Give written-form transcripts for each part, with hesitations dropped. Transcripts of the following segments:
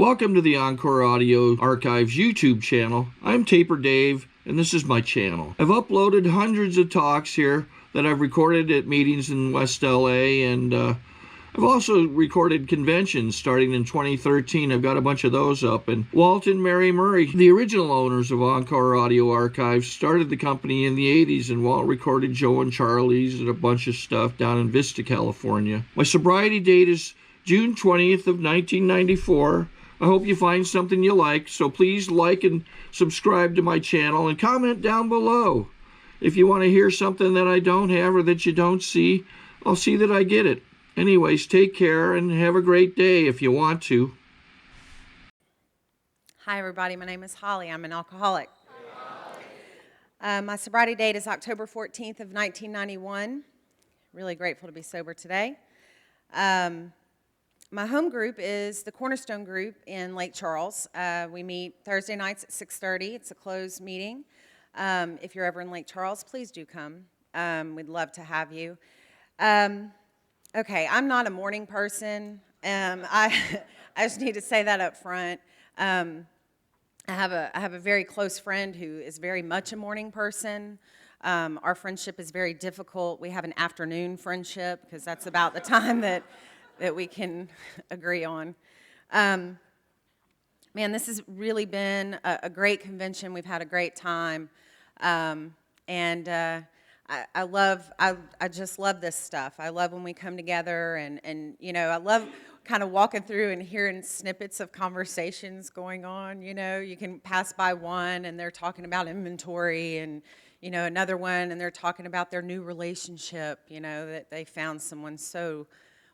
Welcome to the Encore Audio Archives YouTube channel. I'm Taper Dave, and this is my channel. I've uploaded hundreds of talks here that I've recorded at meetings in West LA, and I've also recorded conventions starting in 2013. I've got a bunch of those up. And Walt and Mary Murray, the original owners of Encore Audio Archives, started the company in the 80s, and Walt recorded Joe and Charlie's and a bunch of stuff down in Vista, California. My sobriety date is June 20th of 1994. I hope you find something you like, so please like and subscribe to my channel and comment down below. If you want to hear something that I don't have or that you don't see, I'll see that I get it. Anyways, take care and have a great day if you want to. Hi everybody, my name is Holly. I'm an alcoholic. My sobriety date is October 14th of 1991. Really grateful to be sober today. My home group is the Cornerstone Group in Lake Charles. We meet Thursday nights at 6:30. It's a closed meeting. If you're ever in Lake Charles, please do come. We'd love to have you. Okay, I'm not a morning person. I just need to say that up front. I have a very close friend who is very much a morning person. Our friendship is very difficult. We have an afternoon friendship because that's about the time that we can agree on. Man, this has really been a great convention. We've had a great time. I just love this stuff. I love when we come together and you know, I love kind of walking through and hearing snippets of conversations going on. You know, you can pass by one and they're talking about inventory, and you know, another one and they're talking about their new relationship, you know, that they found someone so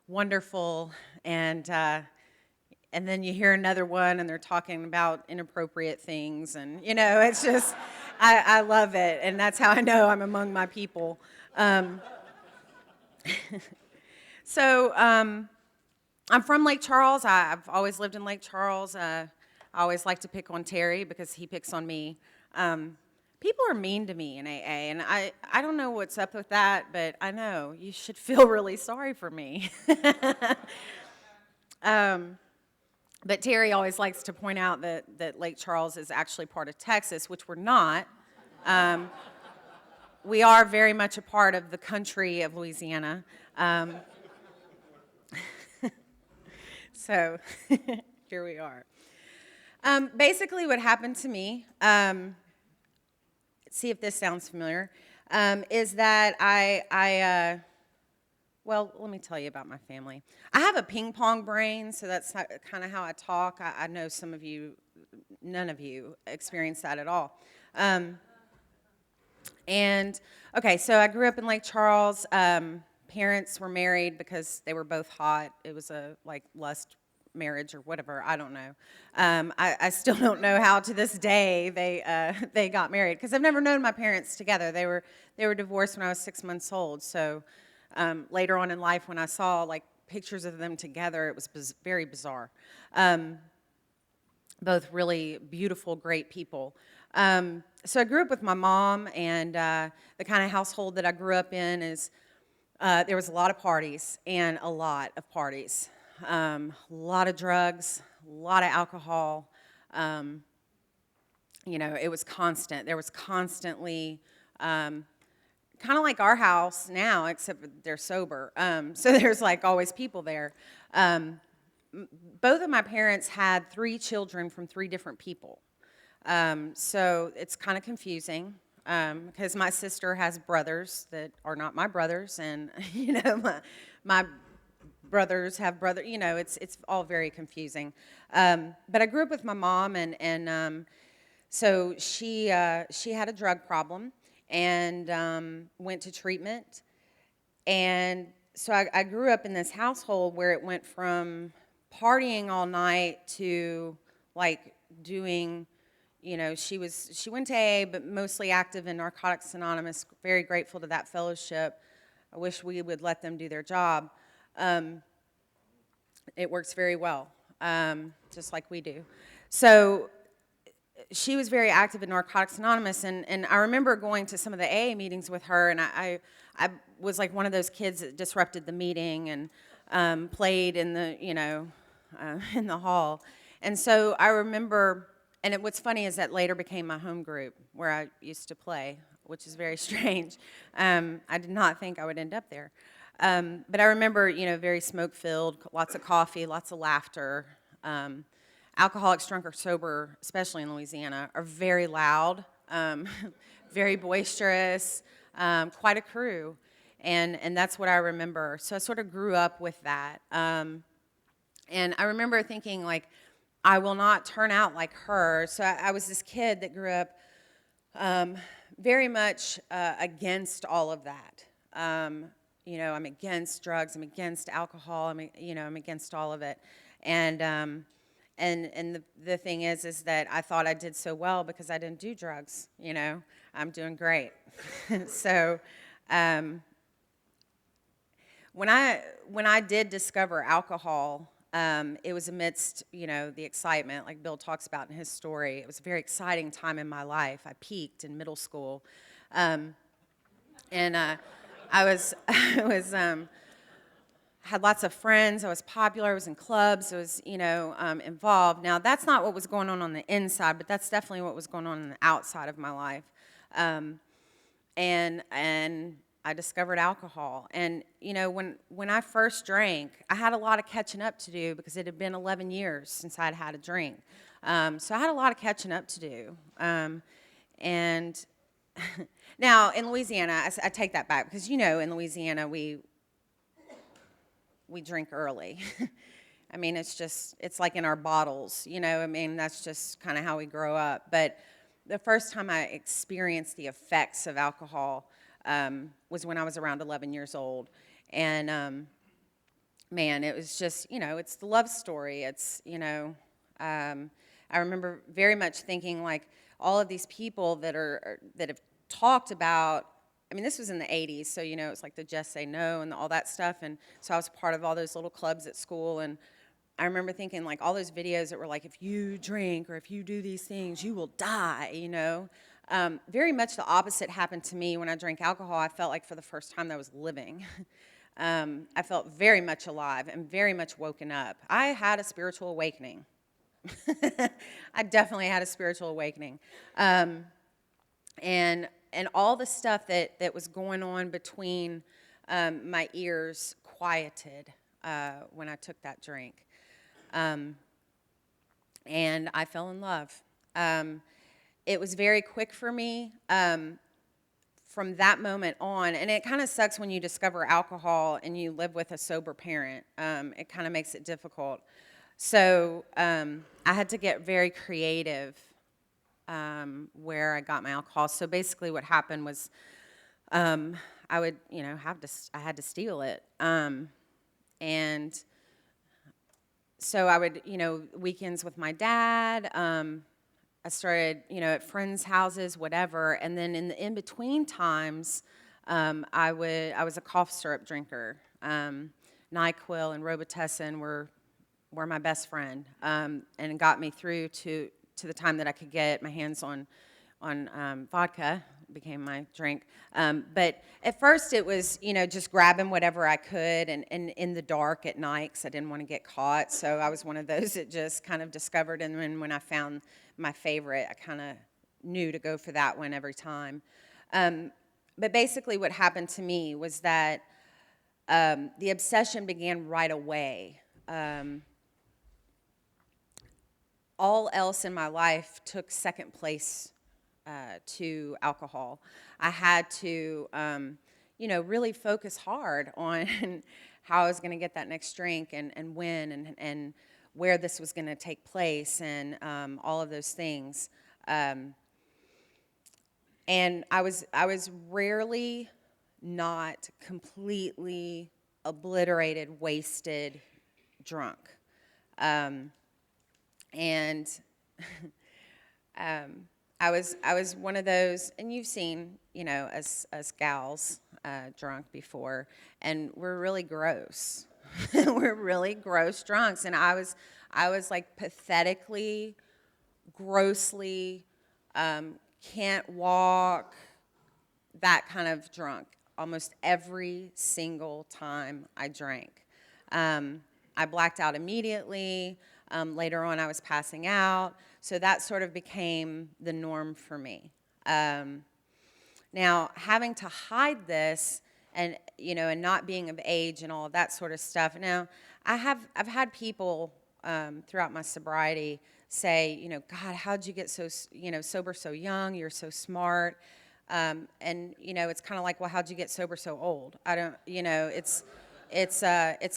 wonderful, and then you hear another one and they're talking about inappropriate things, and you know, it's just I love it, and that's how I know I'm among my people. So I'm from Lake Charles. I've always lived in Lake Charles. I always like to pick on Terry because he picks on me. People are mean to me in AA, and I don't know what's up with that, but I know you should feel really sorry for me. But Terry always likes to point out that Lake Charles is actually part of Texas, which we're not. We are very much a part of the country of Louisiana. So here we are. Basically what happened to me, see if this sounds familiar, is that well, let me tell you about my family. I have a ping pong brain, so that's kind of how I talk. I know some of you, none of you experience that at all. Okay, so I grew up in Lake Charles. Parents were married because they were both hot. It was a lust marriage or whatever, I don't know. I still don't know how to this day they got married, because I've never known my parents together. They were divorced when I was 6 months old. So later on in life, when I saw pictures of them together, it was very bizarre. Both really beautiful, great people. So I grew up with my mom, and the kind of household that I grew up in is there was a lot of parties, and a lot of parties. A lot of drugs, a lot of alcohol. You know, it was constant. There was constantly, kind of like our house now, except they're sober. So there's always people there. Both of my parents had 3 children from 3 different people. So it's kind of confusing, because my sister has brothers that are not my brothers, and you know, my brothers have brothers. You know, it's all very confusing. But I grew up with my mom, and so she had a drug problem and went to treatment. And so I grew up in this household where it went from partying all night to doing, you know, she went to AA, but mostly active in Narcotics Anonymous. Very grateful to that fellowship. I wish we would let them do their job. It works very well, just like we do. So she was very active in Narcotics Anonymous, and I remember going to some of the AA meetings with her, and I was like one of those kids that disrupted the meeting and played in the, you know, in the hall. And so I remember, and what's funny is that later became my home group where I used to play, which is very strange. I did not think I would end up there. But I remember, very smoke-filled, lots of coffee, lots of laughter. Alcoholics, drunk or sober, especially in Louisiana, are very loud, very boisterous, quite a crew. And that's what I remember. So I sort of grew up with that. And I remember thinking, like, I will not turn out like her. So I was this kid that grew up very much against all of that. I'm against drugs. I'm against alcohol. I'm against all of it. And the thing is that I thought I did so well because I didn't do drugs. I'm doing great. So when I did discover alcohol, it was amidst, the excitement, like Bill talks about in his story. It was a very exciting time in my life. I peaked in middle school, and had lots of friends. I was popular. I was in clubs. I was, involved. Now, that's not what was going on the inside, but that's definitely what was going on the outside of my life. And I discovered alcohol. And, when I first drank, I had a lot of catching up to do because it had been 11 years since I'd had a drink. So I had a lot of catching up to do. And now, in Louisiana, I take that back because, in Louisiana, we drink early. I mean, it's like in our bottles, that's just kind of how we grow up. But the first time I experienced the effects of alcohol was when I was around 11 years old. And, man, it was just, it's the love story. It's, I remember very much thinking, like, all of these people that have talked about, I mean, this was in the 80s, so, it's like the Just Say No and all that stuff. And so I was part of all those little clubs at school. And I remember thinking, like, all those videos that were like, if you drink or if you do these things, you will die, Very much the opposite happened to me when I drank alcohol. I felt like for the first time that I was living. I felt very much alive and very much woken up. I had a spiritual awakening. I definitely had a spiritual awakening. And all the stuff that was going on between my ears quieted when I took that drink. And I fell in love. It was very quick for me from that moment on. And it kind of sucks when you discover alcohol and you live with a sober parent. It kind of makes it difficult. So I had to get very creative where I got my alcohol. So basically what happened was I would, I had to steal it. And so I would, weekends with my dad. I started, at friends' houses, whatever. And then in the in-between times, I was a cough syrup drinker. NyQuil and Robitussin were my best friend, and it got me through to the time that I could get my hands on vodka. Became my drink. But at first it was, just grabbing whatever I could and in the dark at night because I didn't want to get caught. So I was one of those that just kind of discovered, and then when I found my favorite, I kind of knew to go for that one every time. But basically what happened to me was that the obsession began right away. All else in my life took second place to alcohol. I had to, really focus hard on how I was going to get that next drink and when and where this was going to take place and all of those things. And I was rarely not completely obliterated, wasted, drunk. And I was one of those, and you've seen, us gals drunk before, and we're really gross. We're really gross drunks, and I was like pathetically, grossly, can't walk, that kind of drunk almost every single time I drank. I blacked out immediately. Later on, I was passing out. So that sort of became the norm for me. Now, having to hide this and, and not being of age and all of that sort of stuff. Now, I've had people throughout my sobriety say, God, how'd you get so, sober so young? You're so smart. And, it's kind of like, well, how'd you get sober so old? I don't, it's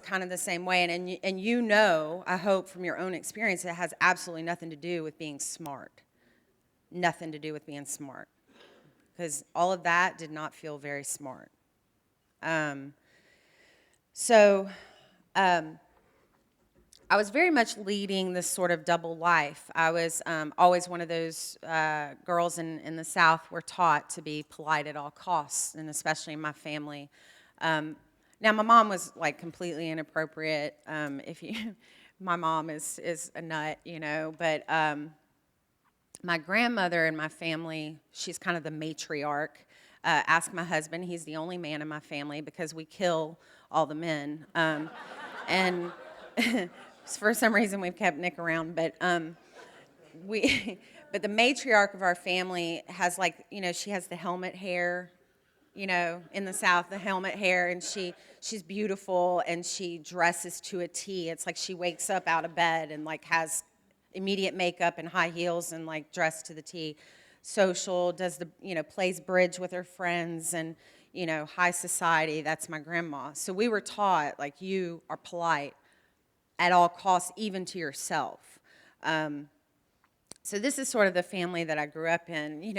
kind of the same way. And I hope from your own experience, it has absolutely nothing to do with being smart. Nothing to do with being smart. Because all of that did not feel very smart. I was very much leading this sort of double life. I was always one of those girls in the South were taught to be polite at all costs, and especially in my family. Now, my mom was like completely inappropriate. My mom is a nut, but my grandmother in my family, she's kind of the matriarch. Ask my husband, he's the only man in my family because we kill all the men. And for some reason we've kept Nick around, but but the matriarch of our family has she has the helmet hair, in the South, the helmet hair, and she's beautiful and she dresses to a T. It's like she wakes up out of bed and has immediate makeup and high heels and dressed to the T. Social, does plays bridge with her friends and, high society. That's my grandma. So we were taught, you are polite at all costs, even to yourself. So this is sort of the family that I grew up in,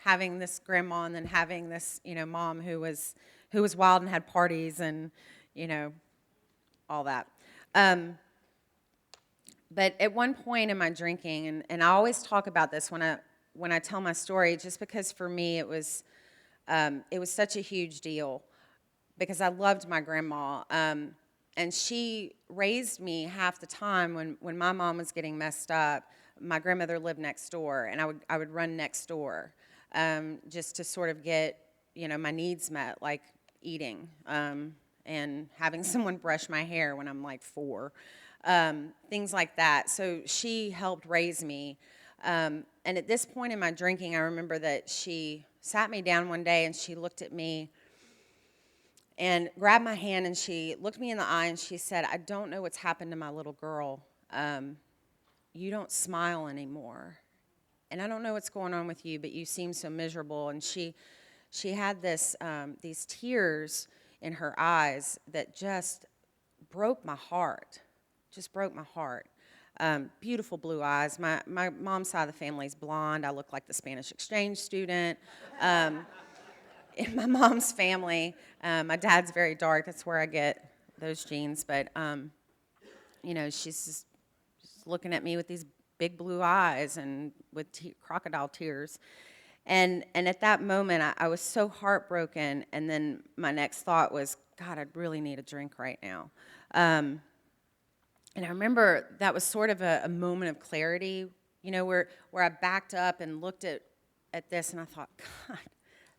having this grandma and then having this, mom who was wild and had parties and, all that. But at one point in my drinking, and I always talk about this when I tell my story, just because for me it was such a huge deal, because I loved my grandma, and she raised me half the time when my mom was getting messed up. My grandmother lived next door, and I would run next door just to sort of get my needs met, like eating and having someone brush my hair when I'm 4. Things like that. So she helped raise me. And at this point in my drinking, I remember that she sat me down one day and she looked at me and grabbed my hand and she looked me in the eye and she said, I don't know what's happened to my little girl. You don't smile anymore. And I don't know what's going on with you, but you seem so miserable. And she had these tears in her eyes that just broke my heart. Just broke my heart. Beautiful blue eyes. My mom's side of the family is blonde. I look like the Spanish exchange student. In my mom's family, my dad's very dark. That's where I get those genes. But, she's just looking at me with these big blue eyes and with crocodile tears. And at that moment, I was so heartbroken. And then my next thought was, God, I really need a drink right now. And I remember that was sort of a moment of clarity, where I backed up and looked at this and I thought, God,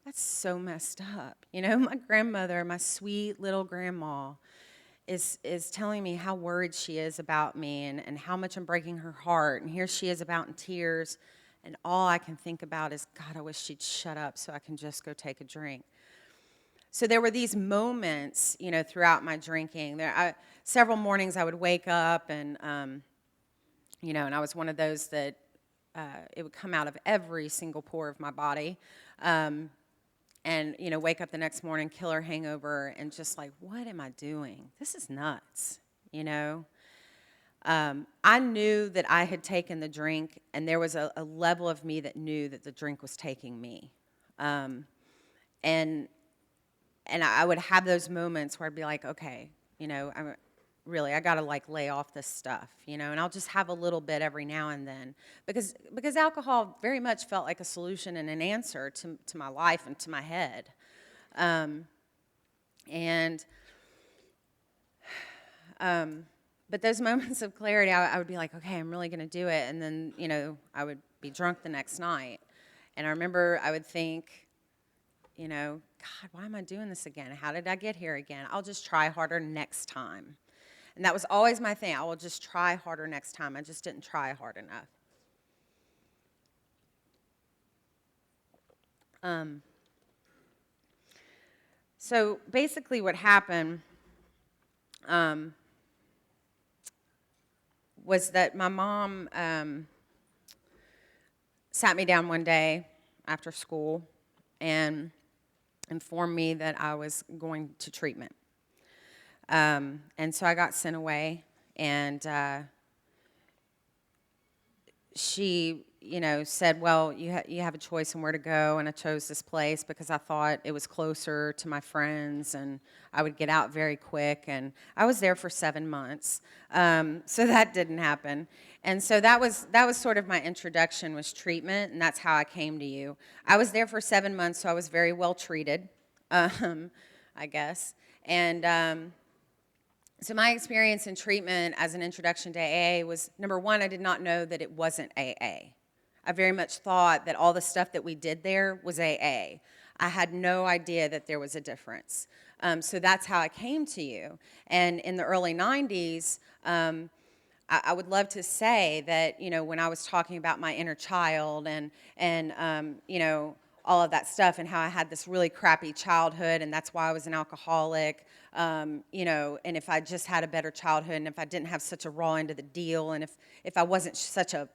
that's so messed up. My grandmother, my sweet little grandma, is telling me how worried she is about me and how much I'm breaking her heart. And here she is about in tears. And all I can think about is, God, I wish she'd shut up so I can just go take a drink. So there were these moments, throughout my drinking. Several mornings I would wake up and, and I was one of those that it would come out of every single pore of my body. And, wake up the next morning, killer hangover, and just what am I doing? This is nuts, I knew that I had taken the drink, and there was a level of me that knew that the drink was taking me. And I would have those moments where I'd be like, okay, I got to lay off this stuff, and I'll just have a little bit every now and then because alcohol very much felt like a solution and an answer to my life and to my head. But those moments of clarity, I would be like, okay, I'm really going to do it. And then, I would be drunk the next night. And I remember I would think, God, why am I doing this again? How did I get here again? I'll just try harder next time. And that was always my thing. I will just try harder next time. I just didn't try hard enough. So basically what happened was that my mom sat me down one day after school and informed me that I was going to treatment. And so I got sent away, and she, said, well, you have a choice on where to go, and I chose this place because I thought it was closer to my friends, and I would get out very quick, and I was there for 7 months, so that didn't happen. And so that was sort of my introduction, was treatment, and that's how I came to you. I was there for 7 months, so I was very well treated, I guess, and so my experience in treatment as an introduction to AA was, number one, I did not know that it wasn't AA. I very much thought that all the stuff that we did there was AA. I had no idea that there was a difference. So that's how I came to you. And in the early 90s, I would love to say that, when I was talking about my inner child and all of that stuff and how I had this really crappy childhood and that's why I was an alcoholic, and if I just had a better childhood and if I didn't have such a raw end of the deal and if I wasn't such a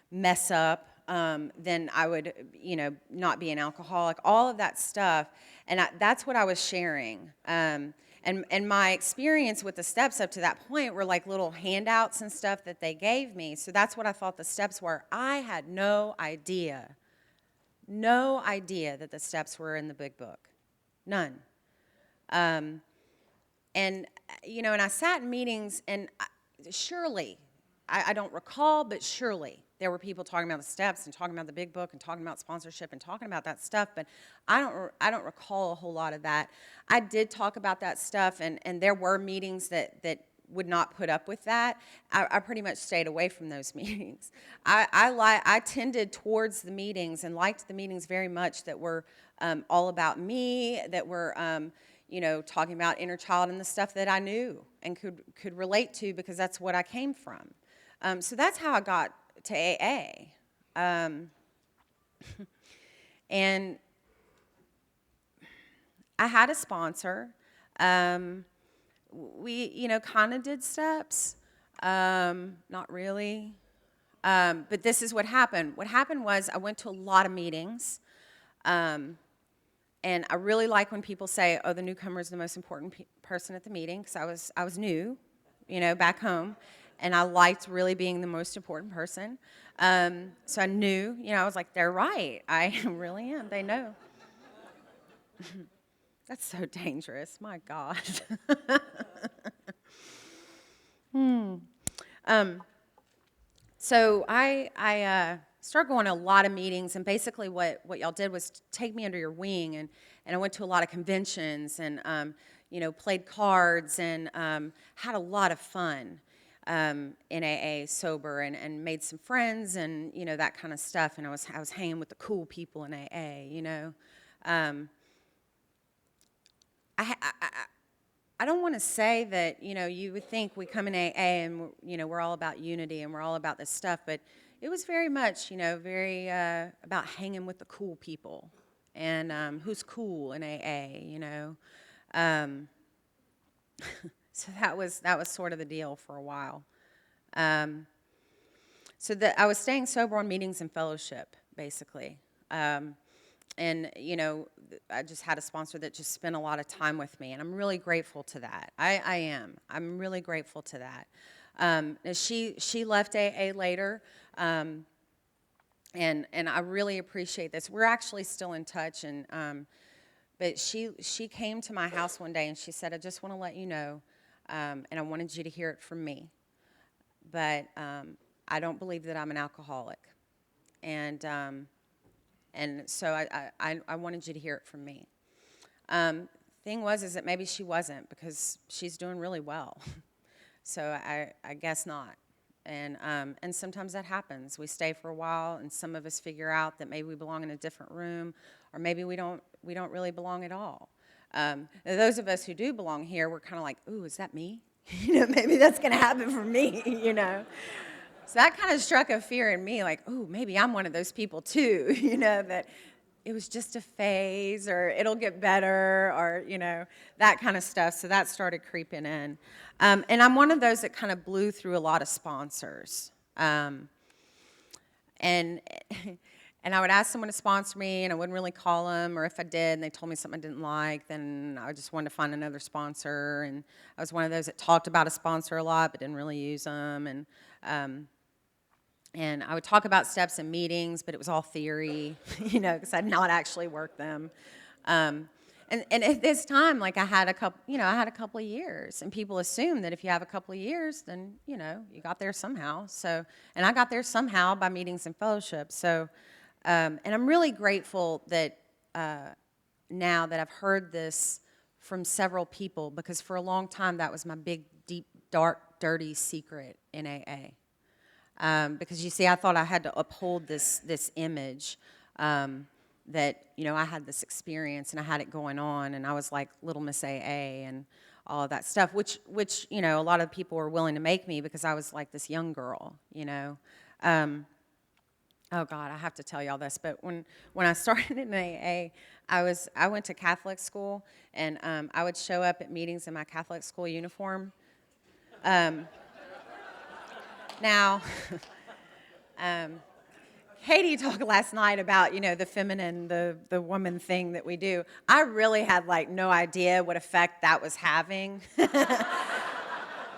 mess up, then I would, not be an alcoholic, all of that stuff. And that's what I was sharing. And my experience with the steps up to that point were like little handouts and stuff that they gave me. So that's what I thought the steps were. I had no idea that the steps were in the big book. None. And I sat in meetings, and surely, I don't recall, but surely there were people talking about the steps and talking about the big book and talking about sponsorship and talking about that stuff, but I don't recall a whole lot of that. I did talk about that stuff, and there were meetings that would not put up with that. I pretty much stayed away from those meetings. I tended towards the meetings and liked the meetings very much that were all about me, that were talking about inner child and the stuff that I knew and could relate to because that's what I came from. So that's how I got to AA. And I had a sponsor. We, kind of did steps. Not really. But this is what happened. What happened was I went to a lot of meetings. And I really like when people say, oh, the newcomer is the most important person at the meeting, because I was new, back home. And I liked really being the most important person. So I knew, I was like, they're right. I really am. They know. That's so dangerous. My God. So I started going to a lot of meetings, and basically what y'all did was take me under your wing, and I went to a lot of conventions and, played cards and had a lot of fun in AA sober and made some friends and, that kind of stuff. And I was hanging with the cool people in AA, I don't want to say that, you would think we come in AA and, we're all about unity and we're all about this stuff, but it was very much, very about hanging with the cool people and who's cool in AA, So that was sort of the deal for a while. So I was staying sober on meetings and fellowship, basically. And, I just had a sponsor that just spent a lot of time with me, and I'm really grateful to that. I am. I'm really grateful to that. She left AA later, and I really appreciate this. We're actually still in touch, but she came to my house one day, and she said, I just want to let you know, and I wanted you to hear it from me, but I don't believe that I'm an alcoholic. And so I wanted you to hear it from me. Thing is that maybe she wasn't, because she's doing really well. So I guess not. And sometimes that happens. We stay for a while, and some of us figure out that maybe we belong in a different room, or maybe we don't really belong at all. Those of us who do belong here, we're kind of like, ooh, is that me? Maybe that's going to happen for me, So that kind of struck a fear in me, like, oh, maybe I'm one of those people too, that it was just a phase, or it'll get better, or, that kind of stuff. So that started creeping in. And I'm one of those that kind of blew through a lot of sponsors. And and I would ask someone to sponsor me, and I wouldn't really call them, or if I did, and they told me something I didn't like, then I just wanted to find another sponsor. And I was one of those that talked about a sponsor a lot, but didn't really use them. And I would talk about steps in meetings, but it was all theory, because I'd not actually worked them. And at this time, like I had a couple of years, and people assume that if you have a couple of years, then you got there somehow. So, and I got there somehow by meetings and fellowships. So, and I'm really grateful that now that I've heard this from several people, because for a long time that was my big, deep, dark, dirty secret in AA. Because you see, I thought I had to uphold this image. That, I had this experience and I had it going on, and I was like Little Miss AA and all of that stuff, which a lot of people were willing to make me because I was like this young girl, Oh God, I have to tell y'all this, but when I started in AA, I went to Catholic school, and I would show up at meetings in my Catholic school uniform. Now, Katie talked last night about, the feminine, the woman thing that we do. I really had, like, no idea what effect that was having.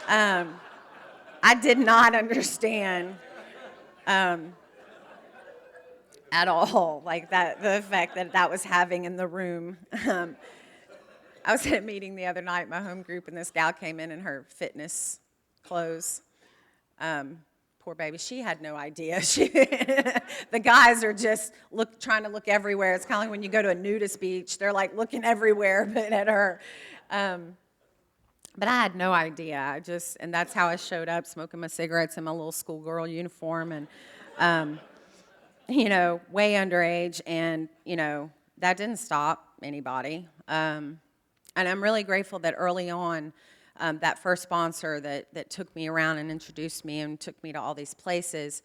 I did not understand at all, like, the effect that was having in the room. I was at a meeting the other night, my home group, and this gal came in her fitness clothes. Poor baby, she had no idea. The guys are just trying to look everywhere. It's kind of like when you go to a nudist beach. They're like looking everywhere but at her. But I had no idea. And that's how I showed up, smoking my cigarettes in my little schoolgirl uniform, and, way underage. And, that didn't stop anybody. And I'm really grateful that early on, that first sponsor that took me around and introduced me and took me to all these places,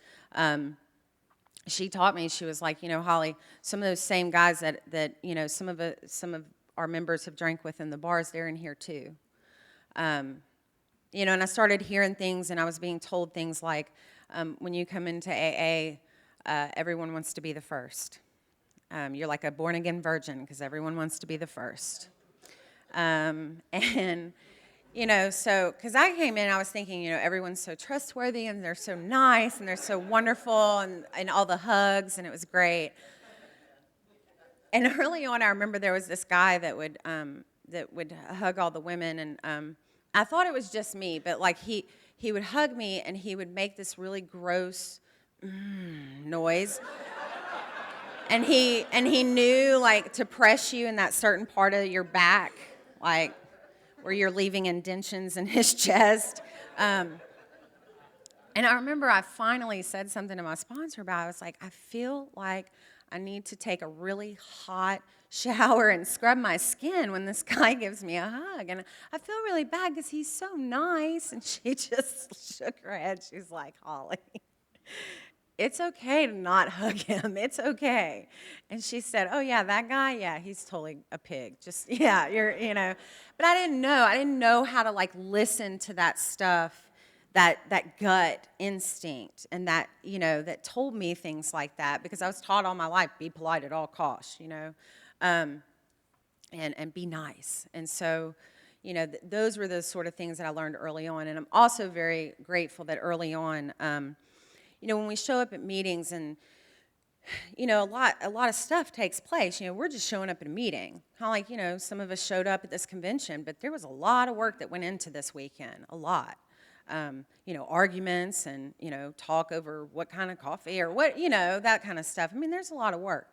she taught me. She was like, Holly, some of those same guys that some of our members have drank with in the bars, they're in here too. And I started hearing things, and I was being told things like, when you come into AA, everyone wants to be the first. You're like a born-again virgin because everyone wants to be the first. And so, because I came in, I was thinking, everyone's so trustworthy, and they're so nice, and they're so wonderful, and all the hugs, and it was great. And early on, I remember there was this guy that would hug all the women, and I thought it was just me, but like he would hug me, and he would make this really gross noise. And he knew, like, to press you in that certain part of your back, like, where you're leaving indentions in his chest. And I remember I finally said something to my sponsor about it. I was like, I feel like I need to take a really hot shower and scrub my skin when this guy gives me a hug. And I feel really bad because he's so nice. And she just shook her head. She's like, Holly, it's okay to not hug him. It's okay. And she said, oh, yeah, that guy, yeah, he's totally a pig. Just, yeah, But I didn't know how to, like, listen to that stuff, that gut instinct, and that, that told me things like that, because I was taught all my life, be polite at all costs, and be nice. And so, those were the sort of things that I learned early on. And I'm also very grateful that early on, when we show up at meetings, and a lot of stuff takes place. We're just showing up at a meeting. Kind of like, some of us showed up at this convention, but there was a lot of work that went into this weekend. A lot. Arguments and, talk over what kind of coffee or what, that kind of stuff. I mean, there's a lot of work.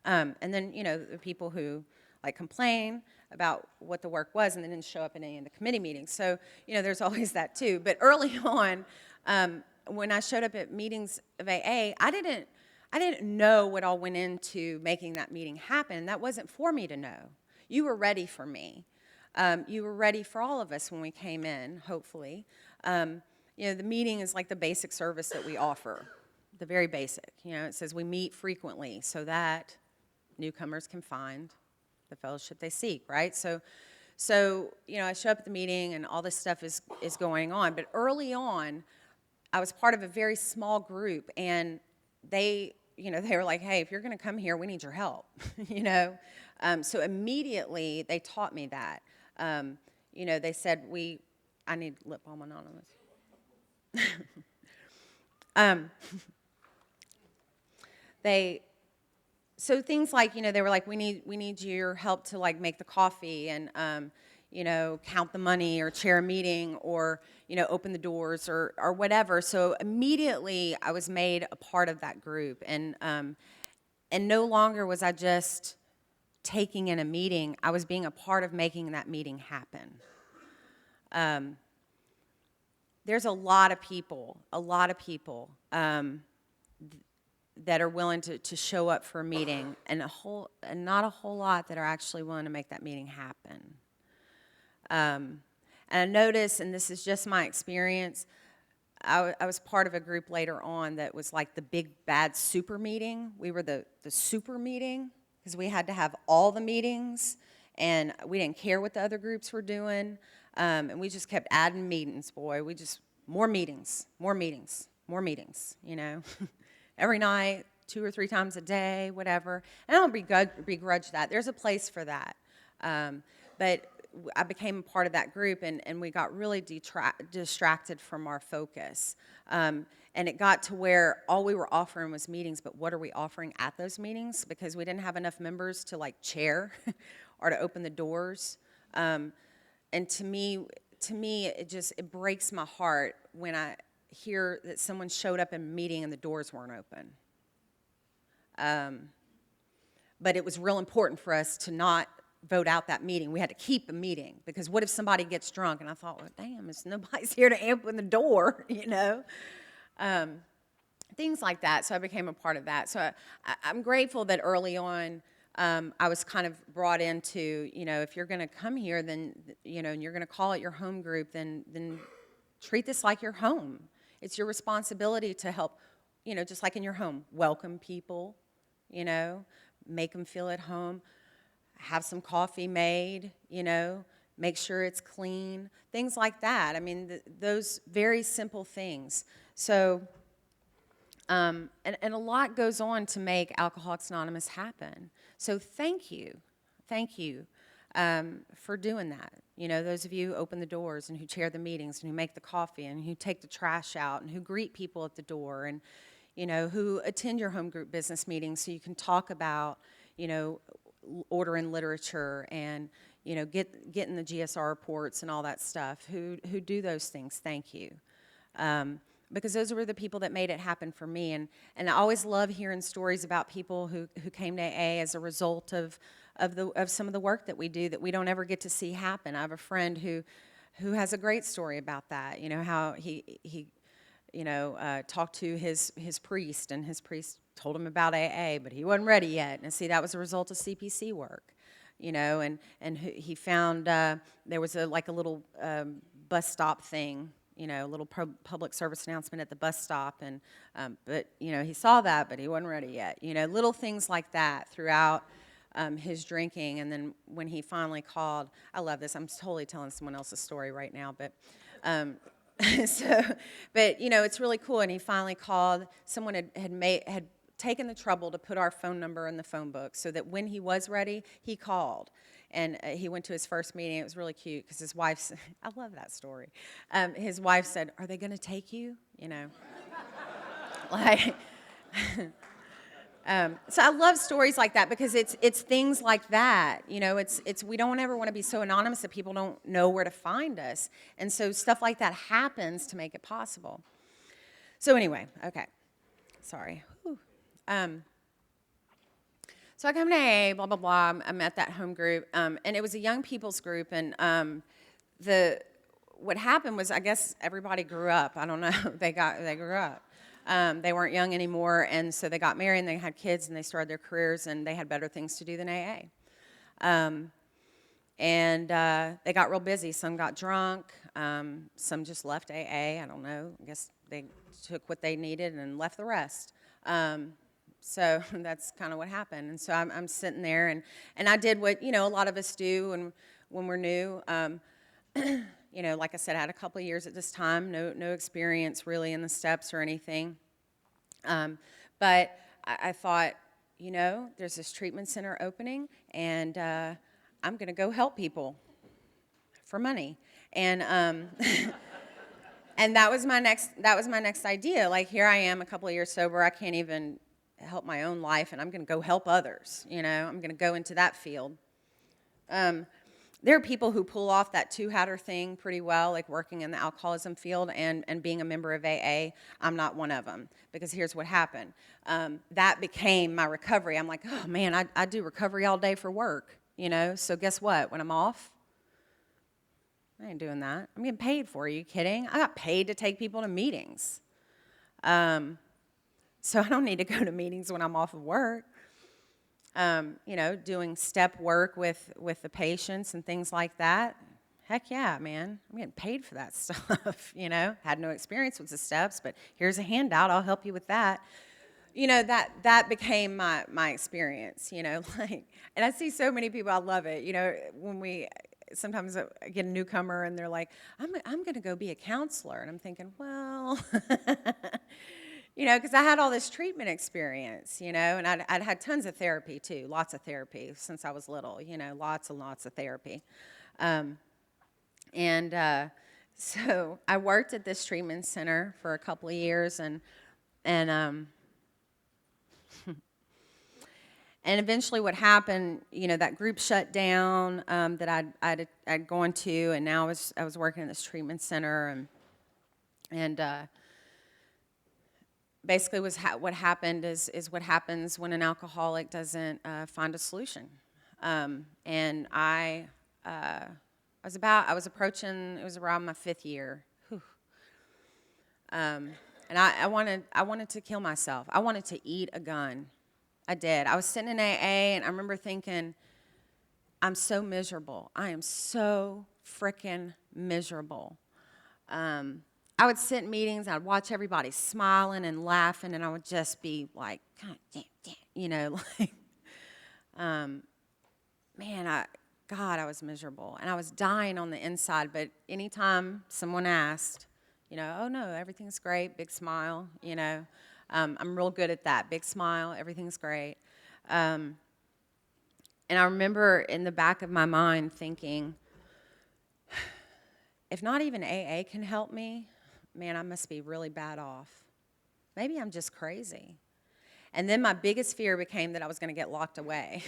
And then, the people who, like, complain about what the work was and then didn't show up in any of the committee meetings. So, there's always that too. But early on, when I showed up at meetings of AA, I didn't know what all went into making that meeting happen. That wasn't for me to know. You were ready for me. You were ready for all of us when we came in, hopefully. The meeting is like the basic service that we offer, the very basic. It says we meet frequently so that newcomers can find the fellowship they seek, right? So I show up at the meeting and all this stuff is going on. But early on, I was part of a very small group, and they were like, hey, if you're going to come here, we need your help, So immediately they taught me that. They said, I need Lip Balm Anonymous. So things like, they were like, we need your help to like make the coffee and, count the money or chair a meeting or, open the doors or whatever. So immediately I was made a part of that group, and no longer was I just taking in a meeting. I was being a part of making that meeting happen. There's a lot of people that are willing to show up for a meeting, and not a whole lot that are actually willing to make that meeting happen. And I notice, and this is just my experience, I was part of a group later on that was like the big bad super meeting. We were the super meeting because we had to have all the meetings, and we didn't care what the other groups were doing, and we just kept adding meetings, boy. More meetings, Every night, 2 or 3 times a day, whatever. And I don't begrudge that. There's a place for that. But I became a part of that group, and we got really distracted from our focus. And it got to where all we were offering was meetings, but what are we offering at those meetings? Because we didn't have enough members to like chair or to open the doors. And to me, it breaks my heart when I hear that someone showed up in a meeting and the doors weren't open. But it was real important for us to not vote out that meeting. We had to keep a meeting, because what if somebody gets drunk? And I thought, well, damn, nobody's here to open the door, Things like that. So I became a part of that. So I'm grateful that early on I was kind of brought into, if you're going to come here, then, and you're going to call it your home group, then treat this like your home. It's your responsibility to help, just like in your home, welcome people, make them feel at home, have some coffee made, make sure it's clean, things like that. I mean, those very simple things. So, and a lot goes on to make Alcoholics Anonymous happen. So thank you for doing that. Those of you who open the doors and who chair the meetings and who make the coffee and who take the trash out and who greet people at the door and, who attend your home group business meetings so you can talk about, ordering literature and, getting the GSR reports and all that stuff, who do those things. Thank you. Because those were the people that made it happen for me. And I always love hearing stories about people who came to AA as a result of some of the work that we do that we don't ever get to see happen. I have a friend who has a great story about that. How he talked to his priest, and his priest told him about AA, but he wasn't ready yet. And see, that was a result of CPC work. And he found there was a little bus stop thing. A little public service announcement at the bus stop, and but he saw that, but he wasn't ready yet. Little things like that throughout his drinking, and then when he finally called, I love this. I'm totally telling someone else's story right now, but it's really cool. And he finally called. Someone had taken the trouble to put our phone number in the phone book so that when he was ready, he called. And he went to his first meeting. It was really cute because his wife, I love that story. His wife said, "Are they going to take you?" So I love stories like that because it's things like that. It's we don't ever want to be so anonymous that people don't know where to find us. And so stuff like that happens to make it possible. So anyway, okay. Sorry. Whew. So I come to AA, blah, blah, blah. I'm at that home group, and it was a young people's group, and what happened was, I guess everybody grew up. I don't know. They grew up. They weren't young anymore, and so they got married, and they had kids, and they started their careers, and they had better things to do than AA. And they got real busy. Some got drunk. Some just left AA. I don't know. I guess they took what they needed and left the rest. So that's kind of what happened. And so I'm sitting there, and I did what, a lot of us do when we're new. Like I said, I had a couple of years at this time, no experience really in the steps or anything. But I thought, there's this treatment center opening, and I'm going to go help people for money. And and that was my next idea. Like, here I am, a couple of years sober. I can't even help my own life, and I'm going to go help others. I'm going to go into that field. There are people who pull off that two-hatter thing pretty well, like working in the alcoholism field and being a member of AA. I'm not one of them, because here's what happened. That became my recovery. I'm like, oh, man, I do recovery all day for work, So guess what? When I'm off, I ain't doing that. I'm getting paid for it. Are you kidding? I got paid to take people to meetings. So I don't need to go to meetings when I'm off of work. Doing step work with the patients and things like that. Heck yeah, man. I'm getting paid for that stuff, Had no experience with the steps, but here's a handout. I'll help you with that. That became my experience, and I see so many people, I love it, when sometimes I get a newcomer and they're like, I'm going to go be a counselor. And I'm thinking, well, because I had all this treatment experience, and I'd had tons of therapy too, lots of therapy since I was little, lots and lots of therapy. So I worked at this treatment center for a couple of years, and eventually what happened, that group shut down that I'd gone to, and now I was working in this treatment center, and basically what happened is what happens when an alcoholic doesn't find a solution. And I was approaching, it was around my 5th year. And I wanted to kill myself. I wanted to eat a gun. I did. I was sitting in AA, and I remember thinking, I'm so miserable. I am so frickin' miserable. I would sit in meetings, I'd watch everybody smiling and laughing, and I would just be like, God damn, like, man, I was miserable. And I was dying on the inside, but anytime someone asked, oh no, everything's great, big smile, I'm real good at that, big smile, everything's great. And I remember in the back of my mind thinking, if not even AA can help me, man, I must be really bad off. Maybe I'm just crazy. And then my biggest fear became that I was going to get locked away.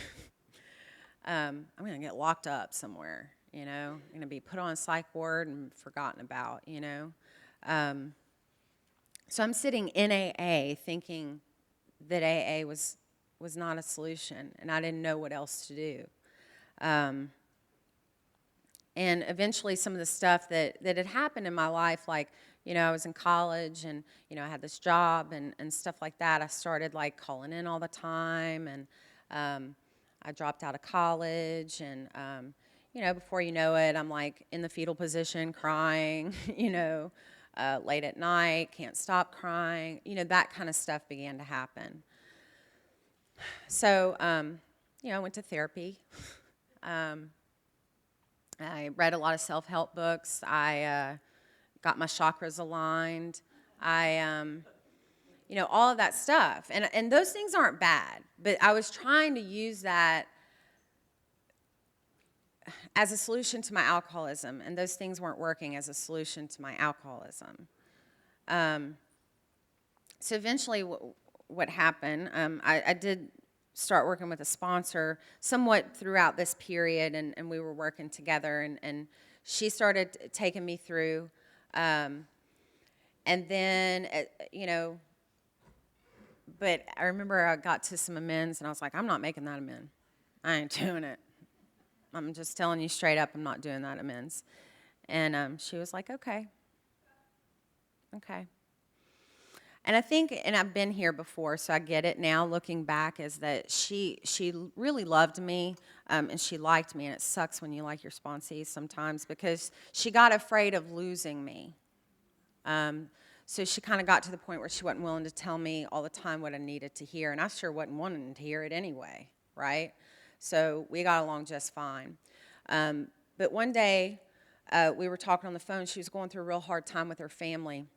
I'm going to get locked up somewhere, I'm going to be put on a psych ward and forgotten about, So I'm sitting in AA thinking that AA was not a solution, and I didn't know what else to do. And eventually some of the stuff that had happened in my life, like, I was in college and, I had this job and stuff like that. I started like calling in all the time, and I dropped out of college, and, before you know it, I'm like in the fetal position crying, late at night, can't stop crying, that kind of stuff began to happen. So, I went to therapy. I read a lot of self-help books. I got my chakras aligned. All of that stuff. And those things aren't bad, but I was trying to use that as a solution to my alcoholism, and those things weren't working as a solution to my alcoholism. So eventually what happened, I did start working with a sponsor somewhat throughout this period, and we were working together, and she started taking me through, and then, but I remember I got to some amends, and I was like, I'm not making that amend. I ain't doing it. I'm just telling you straight up, I'm not doing that amends. And she was like, okay. And I think, and I've been here before, so I get it now looking back, is that she really loved me, and she liked me. And it sucks when you like your sponsees sometimes because she got afraid of losing me. So she kind of got to the point where she wasn't willing to tell me all the time what I needed to hear. And I sure wasn't wanting to hear it anyway, right? So we got along just fine. But one day, we were talking on the phone. She was going through a real hard time with her family.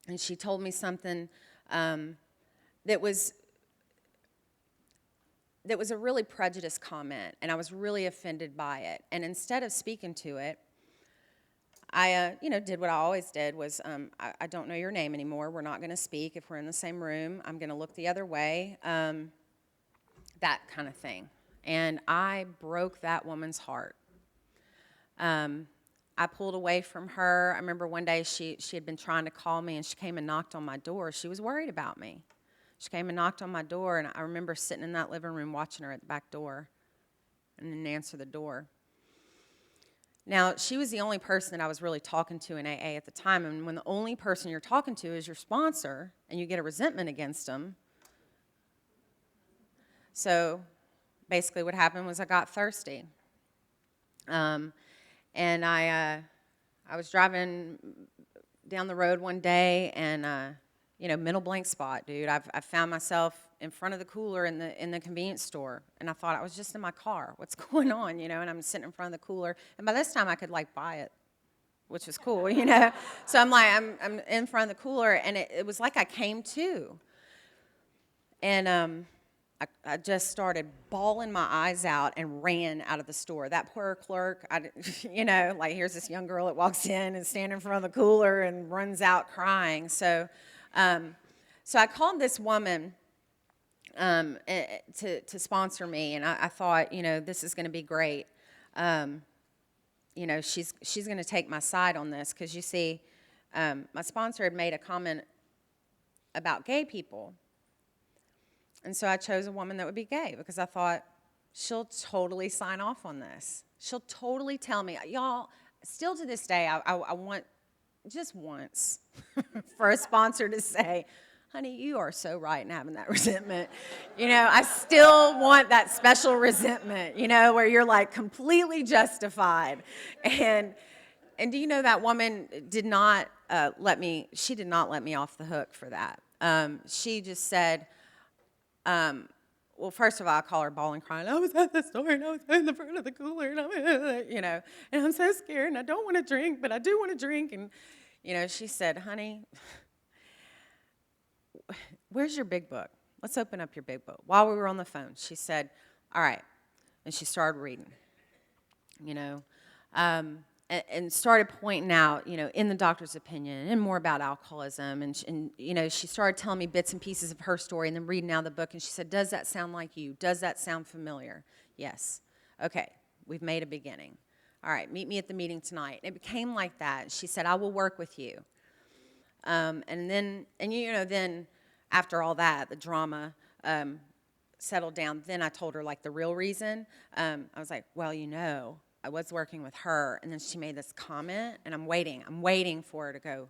And she told me something that was a really prejudiced comment, and I was really offended by it. And instead of speaking to it, I, did what I always did was, I don't know your name anymore. We're not going to speak. If we're in the same room, I'm going to look the other way, that kind of thing. And I broke that woman's heart. I pulled away from her. I remember one day she had been trying to call me, and she came and knocked on my door. She was worried about me. She came and knocked on my door, and I remember sitting in that living room watching her at the back door and then answer the door. Now, she was the only person that I was really talking to in AA at the time, and when the only person you're talking to is your sponsor and you get a resentment against them, so basically what happened was I got thirsty. And I was driving down the road one day, and mental blank spot, dude. I found myself in front of the cooler in the convenience store, and I thought I was just in my car. What's going on, And I'm sitting in front of the cooler, and by this time I could buy it, which was cool, So I'm in front of the cooler, and it was like I came to, and I just started bawling my eyes out and ran out of the store. That poor clerk, here's this young girl that walks in and standing in front of the cooler and runs out crying. So I called this woman to sponsor me, and I thought, this is going to be great. She's going to take my side on this because, you see, my sponsor had made a comment about gay people. And so I chose a woman that would be gay because I thought, she'll totally sign off on this. She'll totally tell me. Y'all, still to this day, I want just once for a sponsor to say, honey, you are so right in having that resentment. I still want that special resentment, where you're completely justified. And do you know that woman did not let me off the hook for that. She just said, well, first of all, I call her bawling, crying. I was at the store, and I was in the front of the cooler, and and I'm so scared, and I don't want to drink, but I do want to drink. And, she said, honey, where's your big book? Let's open up your big book. While we were on the phone, she said, all right. And she started reading, and started pointing out, in the doctor's opinion, and more about alcoholism. And she started telling me bits and pieces of her story and then reading out of the book. And she said, does that sound like you? Does that sound familiar? Yes. Okay, we've made a beginning. All right, meet me at the meeting tonight. And it became like that. She said, I will work with you. And then after all that, the drama settled down. Then I told her, the real reason. I was like, well, I was working with her, and then she made this comment, and I'm waiting for her to go,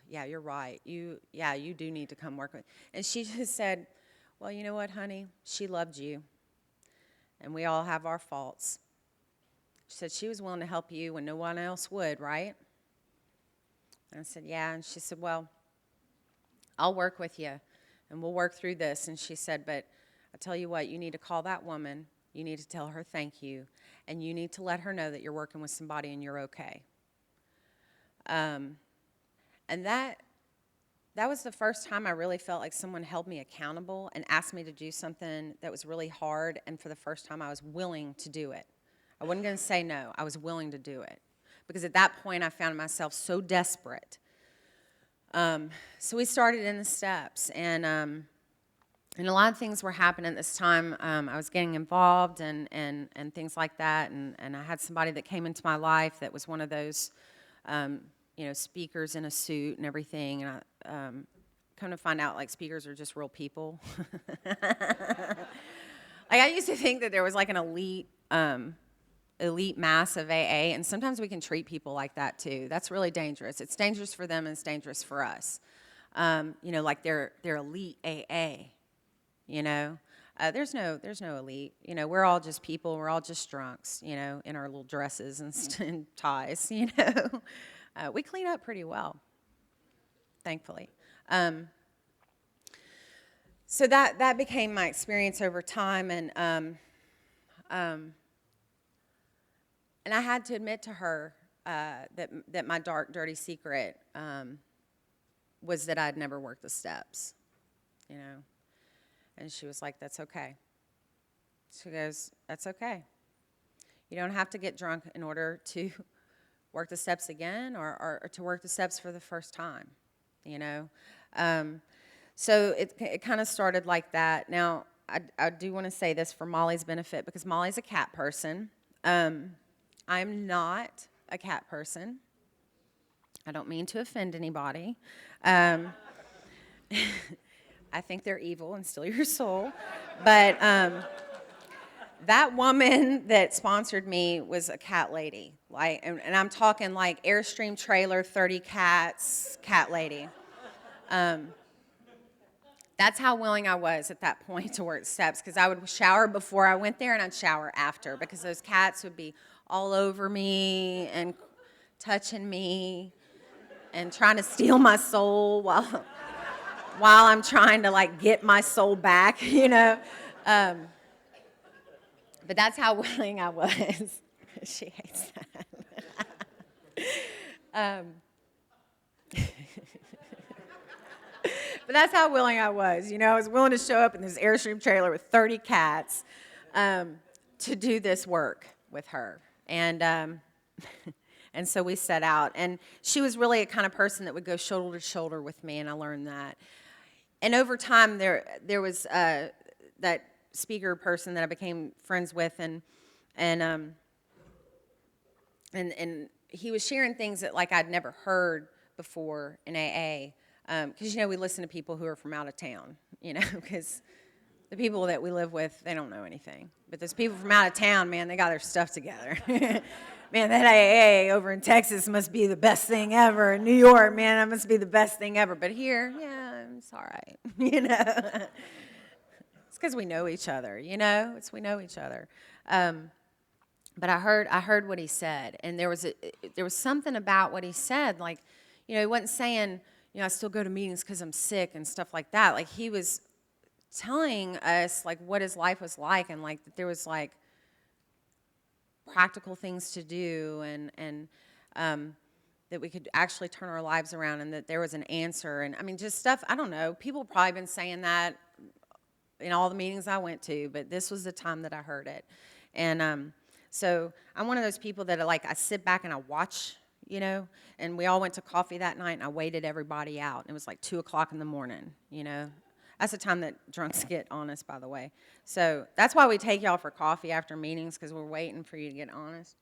yeah, you're right. You do need to come work with. And she just said, well, you know what, honey? She loved you, and we all have our faults. She said she was willing to help you when no one else would, right? And I said, yeah. And she said, well, I'll work with you, and we'll work through this. And she said, but I tell you what, you need to call that woman. You need to tell her thank you, and you need to let her know that you're working with somebody and you're okay. And that was the first time I really felt like someone held me accountable and asked me to do something that was really hard, and for the first time I was willing to do it. I wasn't going to say no. I was willing to do it because at that point I found myself so desperate. So we started in the steps, and a lot of things were happening at this time. I was getting involved and things like that, and I had somebody that came into my life that was one of those, speakers in a suit and everything, and I come to find out, speakers are just real people. I used to think that there was an elite mass of AA, and sometimes we can treat people like that too. That's really dangerous. It's dangerous for them, and it's dangerous for us. you know, like they're elite AA, you know. There's no elite, you know. We're all just people. We're all just drunks, you know, in our little dresses and ties, you know. We clean up pretty well, thankfully. So that became my experience over time, and I had to admit to her that my dark, dirty secret was that I'd never worked the steps, you know. And she was like, "That's okay." She goes, "That's okay. You don't have to get drunk in order to work the steps again, or to work the steps for the first time, you know." So it kind of started like that. Now, I do want to say this for Molly's benefit, because Molly's a cat person. I'm not a cat person. I don't mean to offend anybody. I think they're evil and steal your soul. But that woman that sponsored me was a cat lady. Like, and I'm talking like Airstream trailer, 30 cats, cat lady. That's how willing I was at that point to work steps, because I would shower before I went there and I'd shower after, because those cats would be all over me and touching me and trying to steal my soul while I'm trying to like get my soul back, you know. But that's how willing I was. She hates that. But that's how willing I was. You know, I was willing to show up in this Airstream trailer with 30 cats to do this work with her. And and so we set out. And she was really a kind of person that would go shoulder to shoulder with me, and I learned that. And over time, there was that speaker person that I became friends with, and he was sharing things that like I'd never heard before in AA. Because, you know, we listen to people who are from out of town, you know, because the people that we live with, they don't know anything. But those people from out of town, man, they got their stuff together. Man, that AA over in Texas must be the best thing ever. In New York, man, that must be the best thing ever. But here, yeah, it's all right, you know. It's because we know each other, you know. We know each other. But I heard what he said, and there was something about what he said, like, you know, he wasn't saying, you know, I still go to meetings because I'm sick and stuff like that. Like, he was telling us, like, what his life was like, and, like, that there was, like, practical things to do, and that we could actually turn our lives around, and that there was an answer. And, I mean, just stuff, I don't know. People have probably been saying that in all the meetings I went to, but this was the time that I heard it. And so I'm one of those people that, like, I sit back and I watch, you know, and we all went to coffee that night, and I waited everybody out. It was like 2 o'clock in the morning, you know. That's the time that drunks get honest, by the way. So that's why we take y'all for coffee after meetings, because we're waiting for you to get honest.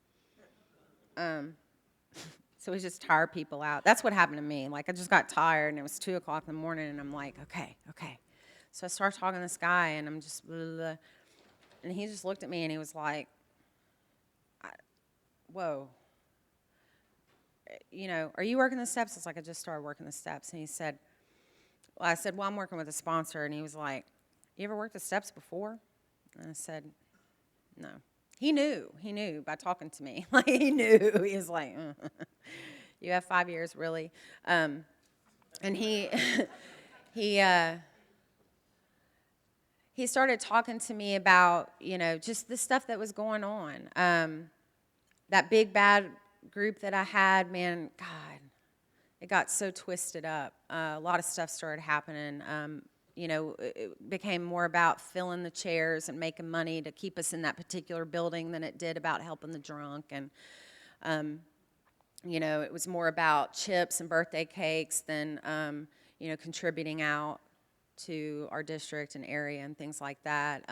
So we just tire people out. That's what happened to me. Like, I just got tired, and it was 2 o'clock in the morning, and I'm like, okay. So I start talking to this guy, and I'm just, blah, blah, blah. And he just looked at me, and he was like, whoa. You know, are you working the steps? I was like, I just started working the steps. And he said, well, I said, well, I'm working with a sponsor. And he was like, you ever worked the steps before? And I said, no. He knew by talking to me. Like, he knew. He was like, you have 5 years, really? And he started talking to me about, you know, just the stuff that was going on. That big bad group that I had, man, God, it got so twisted up. A lot of stuff started happening. You know, it became more about filling the chairs and making money to keep us in that particular building than it did about helping the drunk. And, you know, it was more about chips and birthday cakes than, you know, contributing out to our district and area and things like that.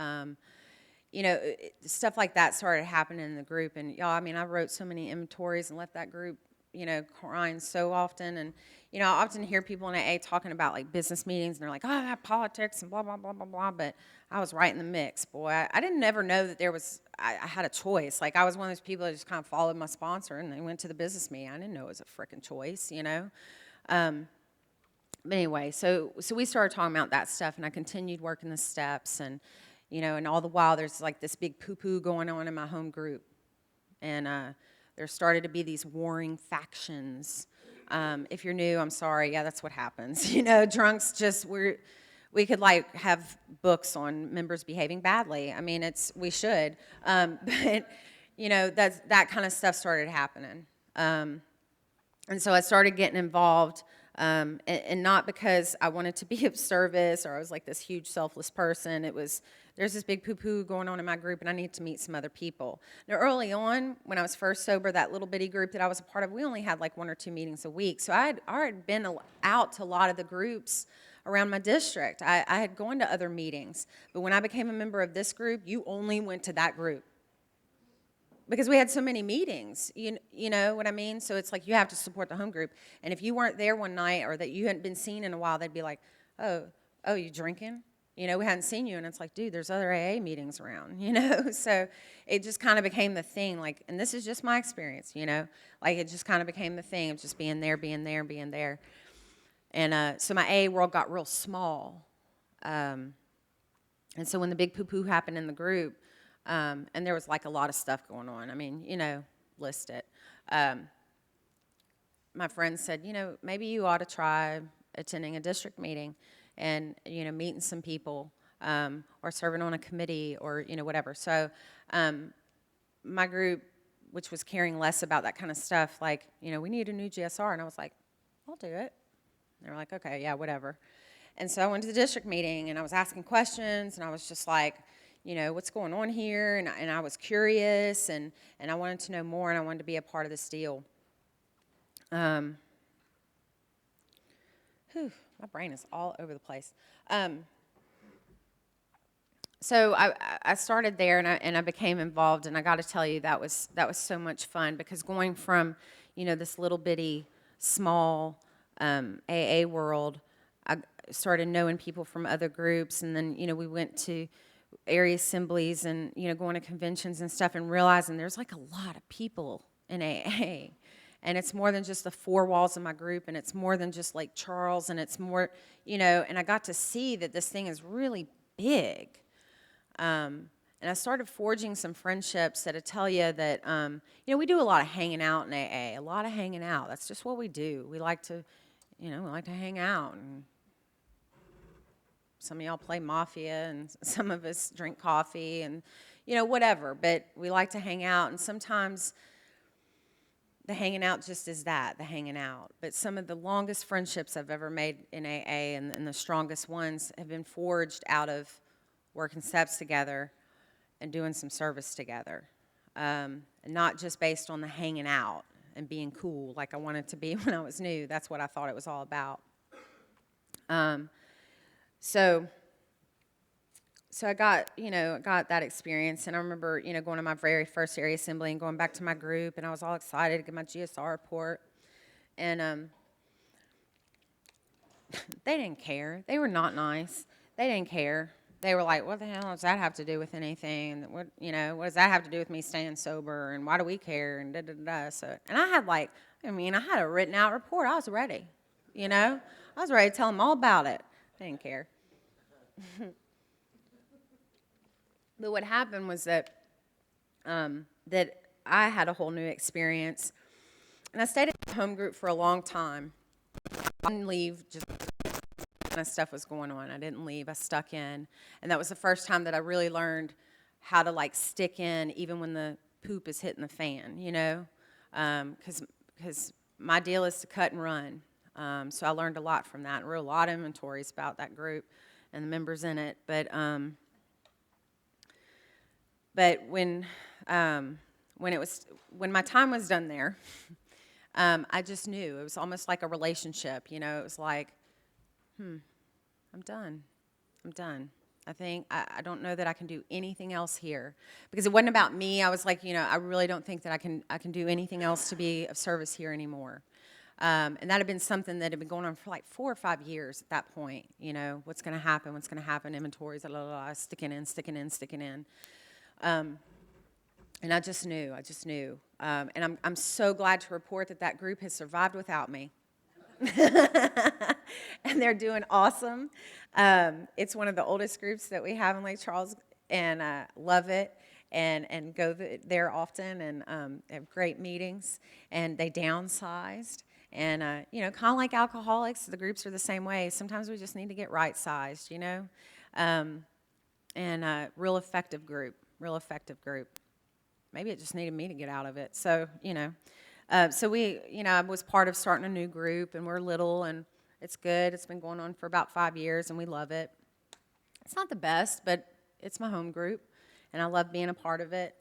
You know, stuff like that started happening in the group. And, y'all, I mean, I wrote so many inventories and left that group, you know, crying so often. And, you know, I often hear people in AA talking about, like, business meetings, and they're like, oh, I have politics and blah, blah, blah, blah, blah. But I was right in the mix, boy. I didn't ever know that there was, I had a choice. Like, I was one of those people that just kind of followed my sponsor, and they went to the business meeting. I didn't know it was a frickin' choice, you know. But anyway, so we started talking about that stuff, and I continued working the steps, and and all the while there's like this big poo-poo going on in my home group, and there started to be these warring factions. If you're new, I'm sorry. Yeah, that's what happens. Drunks just we could like have books on members behaving badly. I mean, we should, but that kind of stuff started happening. And so I started getting involved, and not because I wanted to be of service or I was like this huge selfless person. There's this big poo-poo going on in my group, and I need to meet some other people. Now, early on, when I was first sober, that little bitty group that I was a part of, we only had like 1 or 2 meetings a week. So I had been out to a lot of the groups around my district. I had gone to other meetings. But when I became a member of this group, you only went to that group, because we had so many meetings, you know what I mean? So it's like you have to support the home group. And if you weren't there one night or that you hadn't been seen in a while, they'd be like, oh, you drinking? We hadn't seen you. And it's like, dude, there's other AA meetings around, So it just kind of became the thing, like, and this is just my experience, like it just kind of became the thing of just being there, being there, being there. And so my AA world got real small. And so when the big poo-poo happened in the group, and there was like a lot of stuff going on. I mean, list it. My friend said, maybe you ought to try attending a district meeting and, meeting some people, or serving on a committee or, whatever. So my group, which was caring less about that kind of stuff, like, we need a new GSR. And I was like, I'll do it. They were like, okay, yeah, whatever. And so I went to the district meeting, and I was asking questions, and I was just like, what's going on here? And I was curious, and I wanted to know more, and I wanted to be a part of this deal. My brain is all over the place. So I started there, and I became involved, and I got to tell you, that was so much fun, because going from, this little bitty, small AA world, I started knowing people from other groups, and then, we went to area assemblies and, going to conventions and stuff, and realizing there's like a lot of people in AA. And it's more than just the 4 walls of my group, and it's more than just like Charles, and it's more, and I got to see that this thing is really big. And I started forging some friendships that I tell you that, we do a lot of hanging out in AA, a lot of hanging out. That's just what we do. We like to, hang out, and some of y'all play Mafia, and some of us drink coffee, and, whatever. But we like to hang out, and sometimes the hanging out just is that, the hanging out. But some of the longest friendships I've ever made in AA, and the strongest ones, have been forged out of working steps together and doing some service together. And not just based on the hanging out and being cool like I wanted to be when I was new. That's what I thought it was all about. So I got that experience, and I remember, going to my very first area assembly and going back to my group, and I was all excited to get my GSR report, and they didn't care. They were not nice. They didn't care. They were like, what the hell does that have to do with anything? What does that have to do with me staying sober, and why do we care, and da-da-da. So, and I had I had a written out report. I was ready, I was ready to tell them all about it. They didn't care. But what happened was that that I had a whole new experience, and I stayed at the home group for a long time. I didn't leave, just kind of stuff was going on. I didn't leave. I stuck in, and that was the first time that I really learned how to stick in, even when the poop is hitting the fan. Because my deal is to cut and run. So I learned a lot from that. I wrote a lot of inventories about that group and the members in it. But when my time was done there, I just knew. It was almost like a relationship. It was like, I'm done. I'm done. I think I don't know that I can do anything else here, because it wasn't about me. I was like, I really don't think that I can do anything else to be of service here anymore. And that had been something that had been going on for like 4 or 5 years at that point. What's going to happen? What's going to happen? Inventories, blah, blah, blah, sticking in. And I just knew. And I'm so glad to report that group has survived without me. and they're doing awesome. It's one of the oldest groups that we have in Lake Charles, and love it, and go there often, and have great meetings. And they downsized, and kind of like alcoholics, the groups are the same way. Sometimes we just need to get right-sized, and real effective group, real effective group. Maybe it just needed me to get out of it. So, so we, I was part of starting a new group, and we're little, and it's good. It's been going on for about 5 years, and we love it. It's not the best, but it's my home group, and I love being a part of it.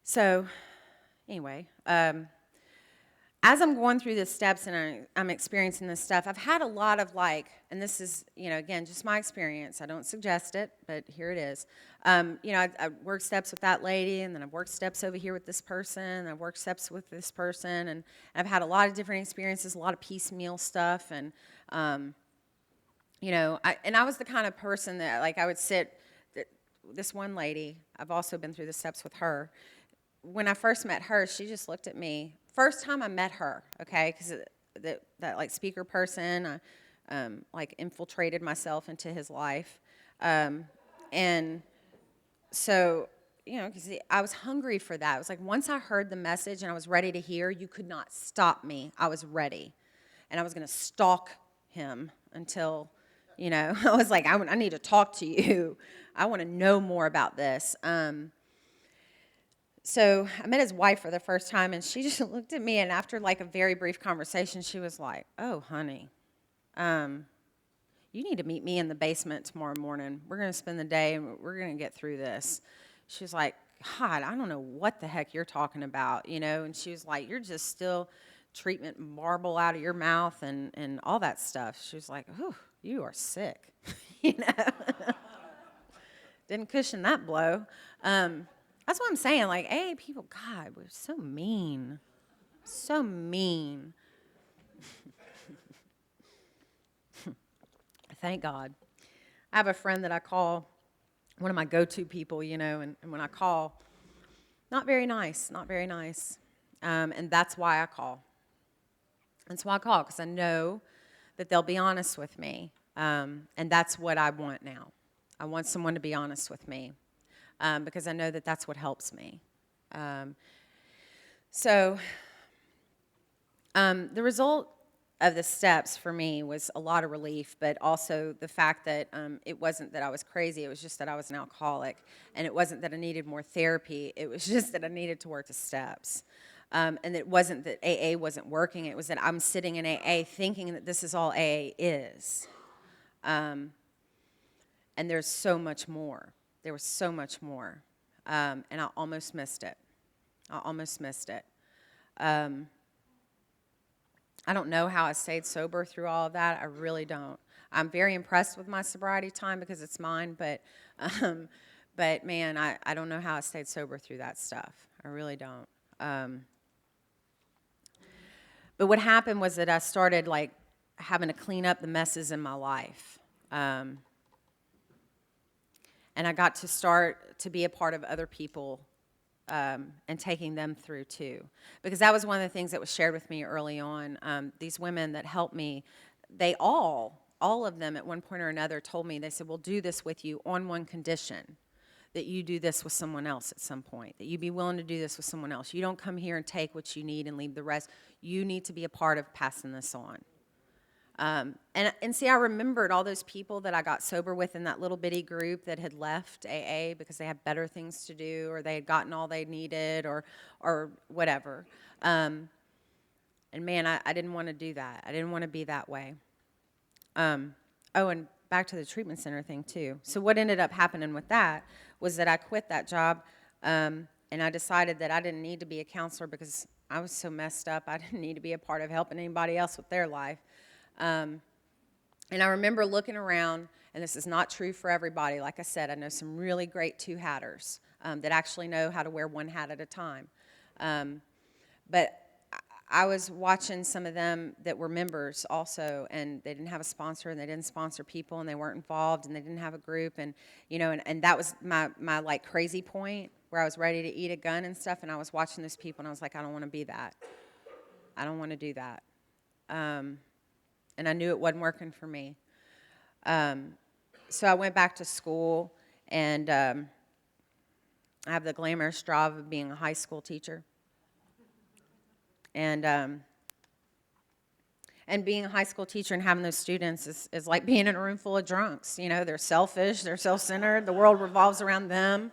So, anyway, as I'm going through the steps and I'm experiencing this stuff, I've had a lot of and this is, again, just my experience. I don't suggest it, but here it is. I worked steps with that lady, and then I've worked steps over here with this person, and I've worked steps with this person, and I've had a lot of different experiences, a lot of piecemeal stuff, and, I was the kind of person that, I would sit, this one lady, I've also been through the steps with her. When I first met her, she just looked at me. First time I met her, okay, because that speaker person, I infiltrated myself into his life, and so because I was hungry for that. It was like once I heard the message and I was ready to hear, you could not stop me. I was ready, and I was going to stalk him until, I was like, I need to talk to you. I want to know more about this. So I met his wife for the first time, and she just looked at me, and after a very brief conversation, she was like, "Oh, honey, you need to meet me in the basement tomorrow morning. We're going to spend the day, and we're going to get through this." She was like, "God, I don't know what the heck you're talking about, and she was like, "You're just still treatment marble out of your mouth and all that stuff." She was like, "Oh, you are sick," Didn't cushion that blow. That's what I'm saying. AA people, God, we're so mean. So mean. Thank God. I have a friend that I call one of my go-to people, and when I call, not very nice, not very nice. And that's why I call. That's why I call, because I know that they'll be honest with me. And that's what I want now. I want someone to be honest with me. Because I know that that's what helps me. So the result of the steps for me was a lot of relief, but also the fact that it wasn't that I was crazy. It was just that I was an alcoholic, and it wasn't that I needed more therapy. It was just that I needed to work the steps. And it wasn't that AA wasn't working. It was that I'm sitting in AA thinking that this is all AA is. And there's so much more. There was so much more, and I almost missed it. I almost missed it. I don't know how I stayed sober through all of that. I really don't. I'm very impressed with my sobriety time because it's mine, but man, I don't know how I stayed sober through that stuff. I really don't. But what happened was that I started having to clean up the messes in my life. And I got to start to be a part of other people and taking them through too. Because that was one of the things that was shared with me early on. These women that helped me, they all of them at one point or another told me, they said, "We'll do this with you on one condition, that you do this with someone else at some point, that you be willing to do this with someone else. You don't come here and take what you need and leave the rest. You need to be a part of passing this on." And see, I remembered all those people that I got sober with in that little bitty group that had left AA because they had better things to do, or they had gotten all they needed, or whatever. And man, I didn't want to do that. I didn't want to be that way. And back to the treatment center thing too. So what ended up happening with that was that I quit that job, and I decided that I didn't need to be a counselor because I was so messed up. I didn't need to be a part of helping anybody else with their life. And I remember looking around, and this is not true for everybody. Like I said, I know some really great two-hatters that actually know how to wear one hat at a time. But I was watching some of them that were members also, and they didn't have a sponsor, and they didn't sponsor people, and they weren't involved, and they didn't have a group, and and that was my crazy point where I was ready to eat a gun and stuff, and I was watching those people, and I was like, I don't want to be that. I don't want to do that. and I knew it wasn't working for me. So I went back to school, and I have the glamorous job of being a high school teacher. And being a high school teacher and having those students is like being in a room full of drunks. You know, they're selfish, they're self-centered, the world revolves around them.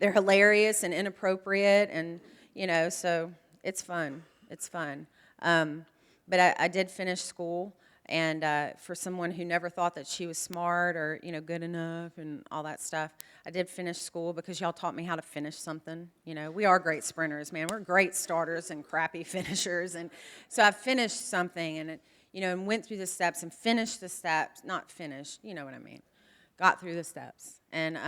They're hilarious and inappropriate, and, you know, so it's fun. It's fun. But I did finish school, and for someone who never thought that she was smart or, you know, good enough and all that stuff, I did finish school because y'all taught me how to finish something. You know, we are great sprinters, man. We're great starters and crappy finishers. And so I finished something, and, you know, and went through the steps and finished the steps. Not finished, you know what I mean. Got through the steps. And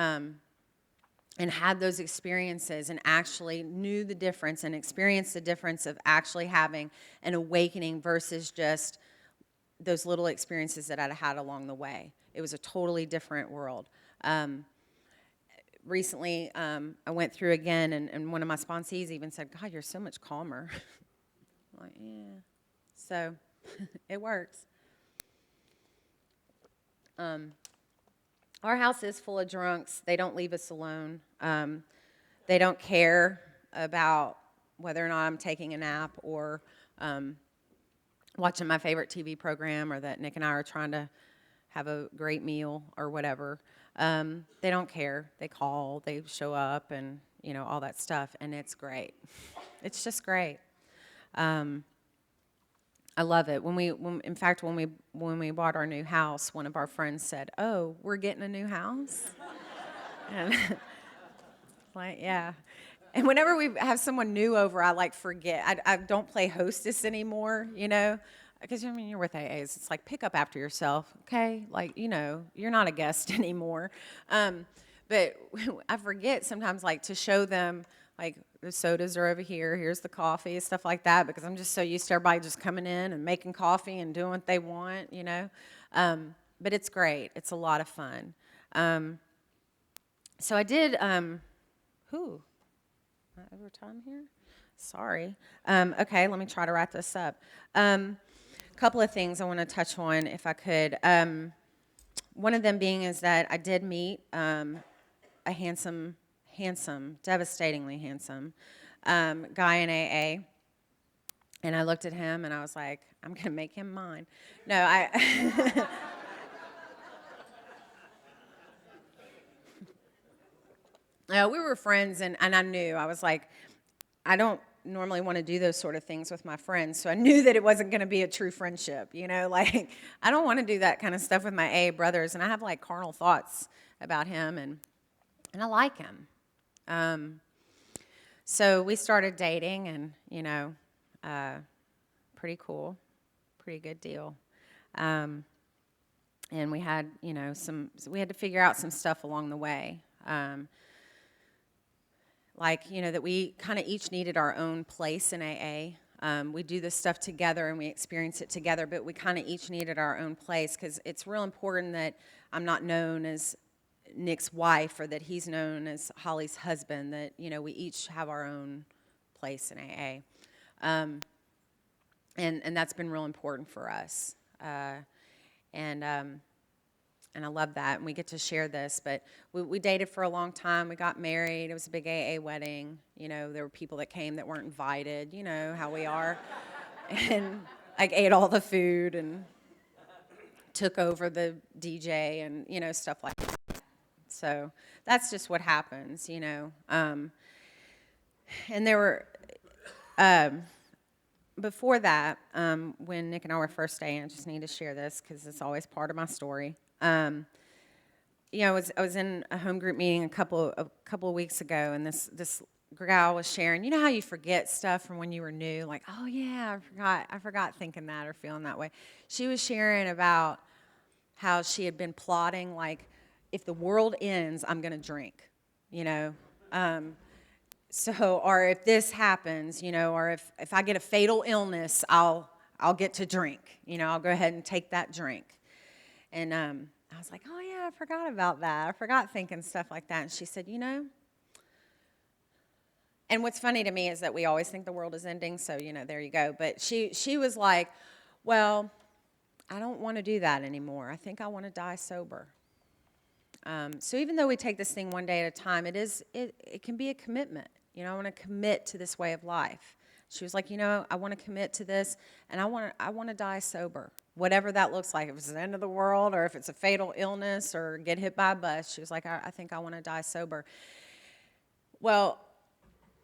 had those experiences and actually knew the difference and experienced the difference of actually having an awakening versus just those little experiences that I'd had along the way. It was a totally different world. Recently, I went through again, and one of my sponsees even said, God, you're so much calmer. I'm like, yeah. So it works. Our house is full of drunks. They don't leave us alone. They don't care about whether or not I'm taking a nap or watching my favorite TV program, or that Nick and I are trying to have a great meal or whatever. They don't care. They call, they show up, and, you know, all that stuff, and it's great. It's just great. I love it. In fact, when we bought our new house, one of our friends said, "Oh, we're getting a new house?" And like, yeah. And whenever we have someone new over, I like forget. I don't play hostess anymore, you know, because I mean you're with AAs. It's like pick up after yourself, okay? Like, you know, you're not a guest anymore. But I forget sometimes, like, to show them, like, the sodas are over here, here's the coffee, stuff like that, because I'm just so used to everybody just coming in and making coffee and doing what they want, you know. But it's great. It's a lot of fun. So I did, am I over time here? Sorry. Okay, let me try to wrap this up. A couple of things I want to touch on, if I could. One of them being is that I did meet a handsome, devastatingly handsome guy in AA. And I looked at him and I was like, I'm going to make him mine. No, we were friends, and I knew. I was like, I don't normally want to do those sort of things with my friends, so I knew that it wasn't going to be a true friendship, you know? Like, I don't want to do that kind of stuff with my AA brothers, and I have, like, carnal thoughts about him, and I like him. So we started dating, and, you know, pretty cool, pretty good deal. And we had, you know, we had to figure out some stuff along the way. Like, you know, that we kind of each needed our own place in AA. We do this stuff together and we experience it together, but we kind of each needed our own place, because it's real important that I'm not known as Nick's wife or that he's known as Holly's husband, that, you know, we each have our own place in AA. And that's been real important for us. And I love that, and we get to share this. But we dated for a long time. We got married. It was a big AA wedding. You know, there were people that came that weren't invited. You know how we are. And I ate all the food and took over the DJ and, you know, stuff like that. So that's just what happens, you know. And there were, before that, when Nick and I were first dating, I just need to share this because it's always part of my story. You know, I was in a home group meeting a couple of weeks ago, and this gal was sharing. You know how you forget stuff from when you were new, like, oh yeah, I forgot thinking that or feeling that way. She was sharing about how she had been plotting, like, if the world ends, I'm gonna drink, you know. So, or if this happens, you know, or if I get a fatal illness, I'll get to drink, you know, I'll go ahead and take that drink. And I was like, oh, yeah, I forgot about that. I forgot thinking stuff like that. And she said, you know, and what's funny to me is that we always think the world is ending, so, you know, there you go. But she was like, Well, I don't want to do that anymore. I think I want to die sober. So even though we take this thing one day at a time, it can be a commitment. You know, I want to commit to this way of life. She was like, you know, I want to commit to this, and I want to die sober, whatever that looks like. If it's the end of the world, or if it's a fatal illness, or get hit by a bus, she was like, I think I want to die sober. Well,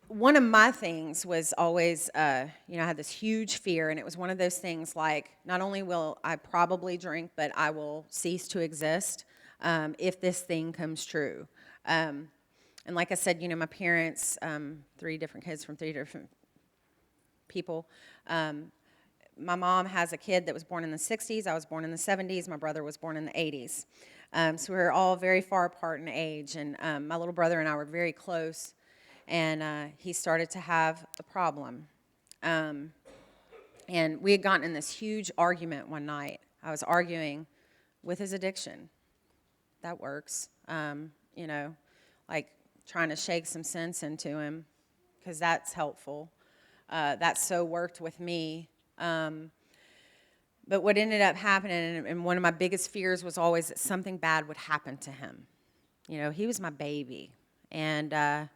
one of my things was always, I had this huge fear, and it was one of those things like, not only will I probably drink, but I will cease to exist if this thing comes true. And like I said, my parents, 3 different kids from 3 different people. My mom has a kid that was born in the 60s. I was born in the 70s. My brother was born in the 80s. So we were all very far apart in age, and my little brother and I were very close. And he started to have a problem. And we had gotten in this huge argument one night. I was arguing with his addiction. That works. Like trying to shake some sense into him, because that's helpful. That so worked with me. But what ended up happening, and one of my biggest fears was always that something bad would happen to him. He was my baby. And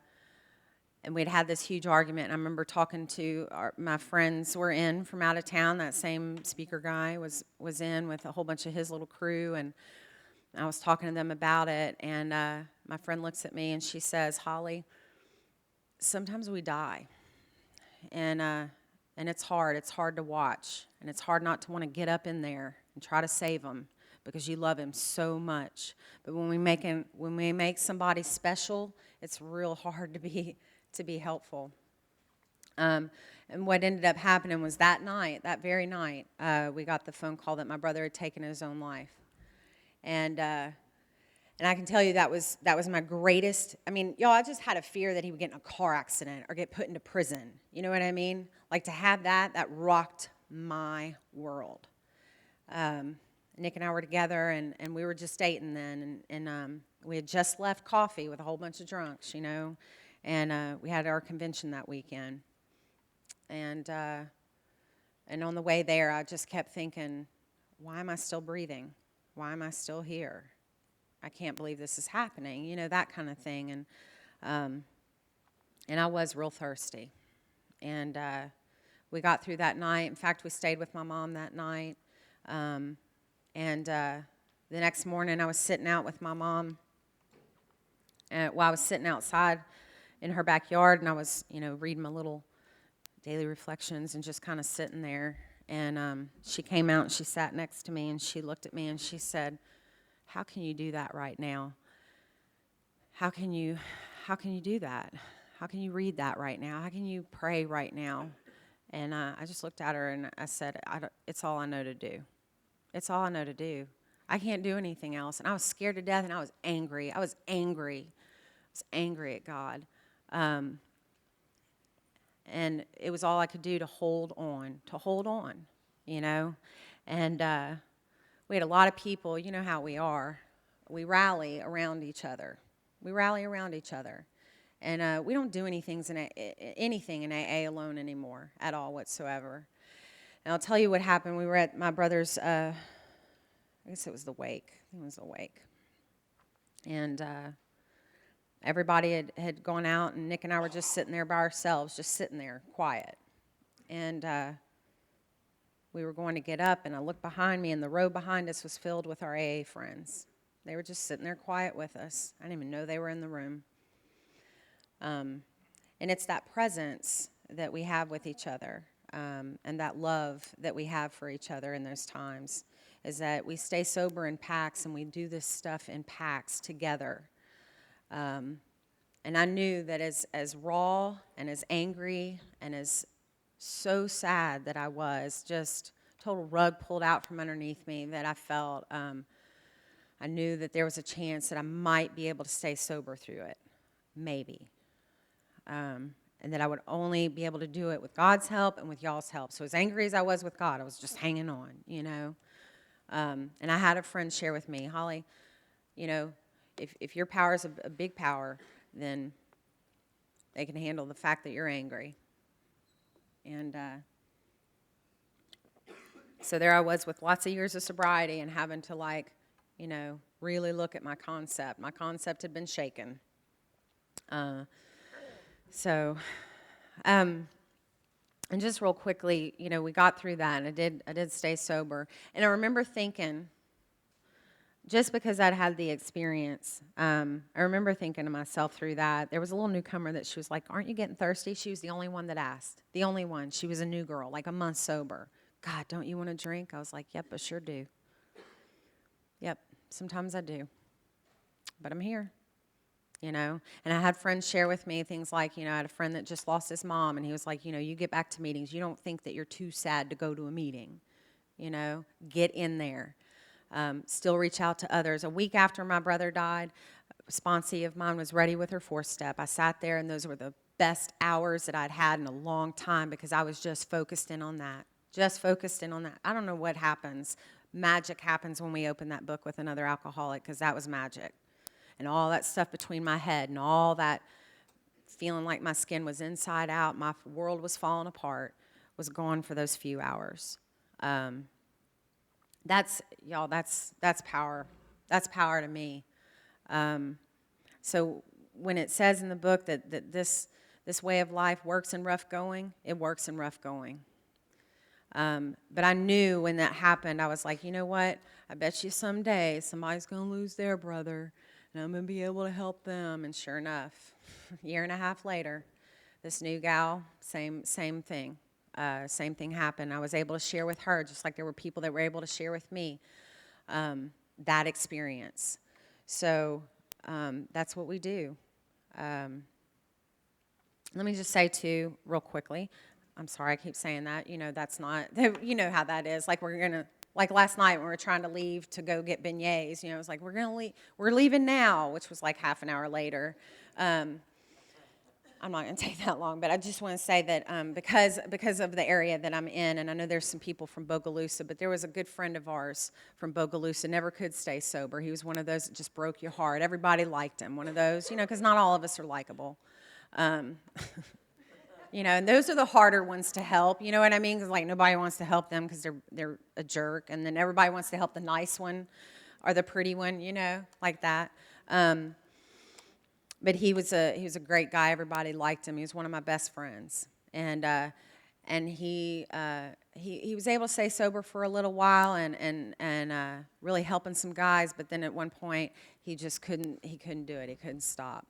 we'd had this huge argument. And I remember talking to my friends were in from out of town. That same speaker guy was in with a whole bunch of his little crew. And I was talking to them about it. And my friend looks at me and she says, Holly, sometimes we die. And it's hard. It's hard to watch. And it's hard not to want to get up in there and try to save him because you love him so much. But when we make somebody special, it's real hard to be helpful. And what ended up happening was that very night, we got the phone call that my brother had taken his own life. And I can tell you that was my greatest. I mean, y'all, I just had a fear that he would get in a car accident or get put into prison. You know what I mean? Like, to have that rocked my world. Nick and I were together, and we were just dating then, and we had just left coffee with a whole bunch of drunks, and we had our convention that weekend. And on the way there, I just kept thinking, why am I still breathing? Why am I still here? I can't believe this is happening, that kind of thing. And I was real thirsty. And we got through that night. In fact, we stayed with my mom that night. And the next morning, I was sitting out with my mom. I was sitting outside in her backyard, and I was, reading my little daily reflections and just kind of sitting there. And she came out and she sat next to me, and she looked at me and she said, how can you do that right now? How can you do that? How can you read that right now? How can you pray right now? And I just looked at her and I said, it's all I know to do. It's all I know to do. I can't do anything else. And I was scared to death, and I was angry. I was angry at God. And it was all I could do to hold on, And we had a lot of people, you know how we are. We rally around each other. And we don't do anything in AA alone anymore at all whatsoever. And I'll tell you what happened. We were at my brother's, I guess it was the wake. I think it was the wake. And everybody had gone out, and Nick and I were just sitting there by ourselves, just sitting there quiet. And we were going to get up, and I looked behind me, and the row behind us was filled with our AA friends. They were just sitting there quiet with us. I didn't even know they were in the room. And it's that presence that we have with each other, and that love that we have for each other in those times, is that we stay sober in packs, and we do this stuff in packs together. And I knew that as raw and as angry and as so sad that I was, just total rug pulled out from underneath me, that I felt, I knew that there was a chance that I might be able to stay sober through it, maybe. And that I would only be able to do it with God's help and with y'all's help. So as angry as I was with God, I was just hanging on, And I had a friend share with me, Holly, if your power is a big power, then they can handle the fact that you're angry. And So there I was with lots of years of sobriety and having to, like, really look at my concept. My concept had been shaken. So, and just real quickly, we got through that, and I did stay sober. And I remember thinking, just because I'd had the experience, I remember thinking to myself through that, there was a little newcomer that she was like, "Aren't you getting thirsty?" She was the only one that asked. The only one. She was a new girl, like a month sober. "God, don't you want to drink?" I was like, "Yep, I sure do. Yep, sometimes I do. But I'm here." And I had friends share with me things like, I had a friend that just lost his mom, and he was like, you get back to meetings, you don't think that you're too sad to go to a meeting, get in there. Still reach out to others. A week after my brother died, a sponsee of mine was ready with her 4-step. I sat there, and those were the best hours that I'd had in a long time because I was just focused in on that. Just focused in on that. I don't know what happens. Magic happens when we open that book with another alcoholic, because that was magic. And all that stuff between my head and all that feeling like my skin was inside out, my world was falling apart, was gone for those few hours. That's power. That's power to me. So when it says in the book that this way of life works in rough going, it works in rough going. But I knew when that happened, I was like, you know what? I bet you someday somebody's going to lose their brother, and I'm going to be able to help them. And sure enough, a year and a half later, this new gal, same thing. Same thing happened. I was able to share with her, just like there were people that were able to share with me that experience. So that's what we do. Let me just say, too, real quickly, I'm sorry I keep saying that. That's not, you know how that is. Like, like last night when we were trying to leave to go get beignets, it was like, we're leaving now, which was like half an hour later. I'm not going to take that long, but I just want to say that because of the area that I'm in, and I know there's some people from Bogalusa, but there was a good friend of ours from Bogalusa, never could stay sober. He was one of those that just broke your heart. Everybody liked him, one of those, because not all of us are likable. And those are the harder ones to help, you know what I mean? Because, like, nobody wants to help them because they're a jerk, and then everybody wants to help the nice one or the pretty one, like that. But he was a great guy. Everybody liked him. He was one of my best friends, and he was able to stay sober for a little while and really helping some guys. But then at one point, he just couldn't do it. He couldn't stop,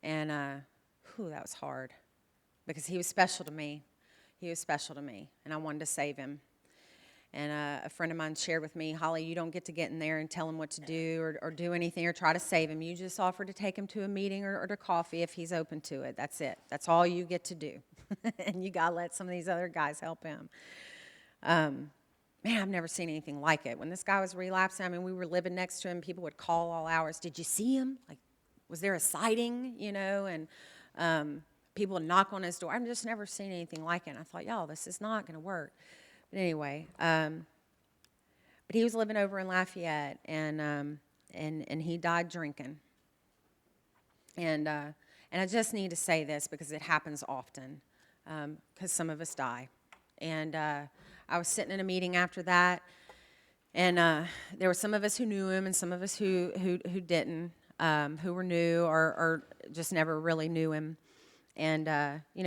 and that was hard. Because he was special to me. He was special to me, and I wanted to save him. And a friend of mine shared with me, "Holly, you don't get to get in there and tell him what to do or do anything or try to save him. You just offer to take him to a meeting or to coffee if he's open to it. That's it. That's all you get to do." And you got to let some of these other guys help him. Man, I've never seen anything like it. When this guy was relapsing, I mean, we were living next to him. People would call all hours. "Did you see him? Like, was there a sighting?" And people would knock on his door. I've just never seen anything like it. And I thought, y'all, this is not going to work. But anyway, but he was living over in Lafayette, and he died drinking. And I just need to say this because it happens often, because some of us die. And I was sitting in a meeting after that, and there were some of us who knew him and some of us who didn't, who were new or just never really knew him. And,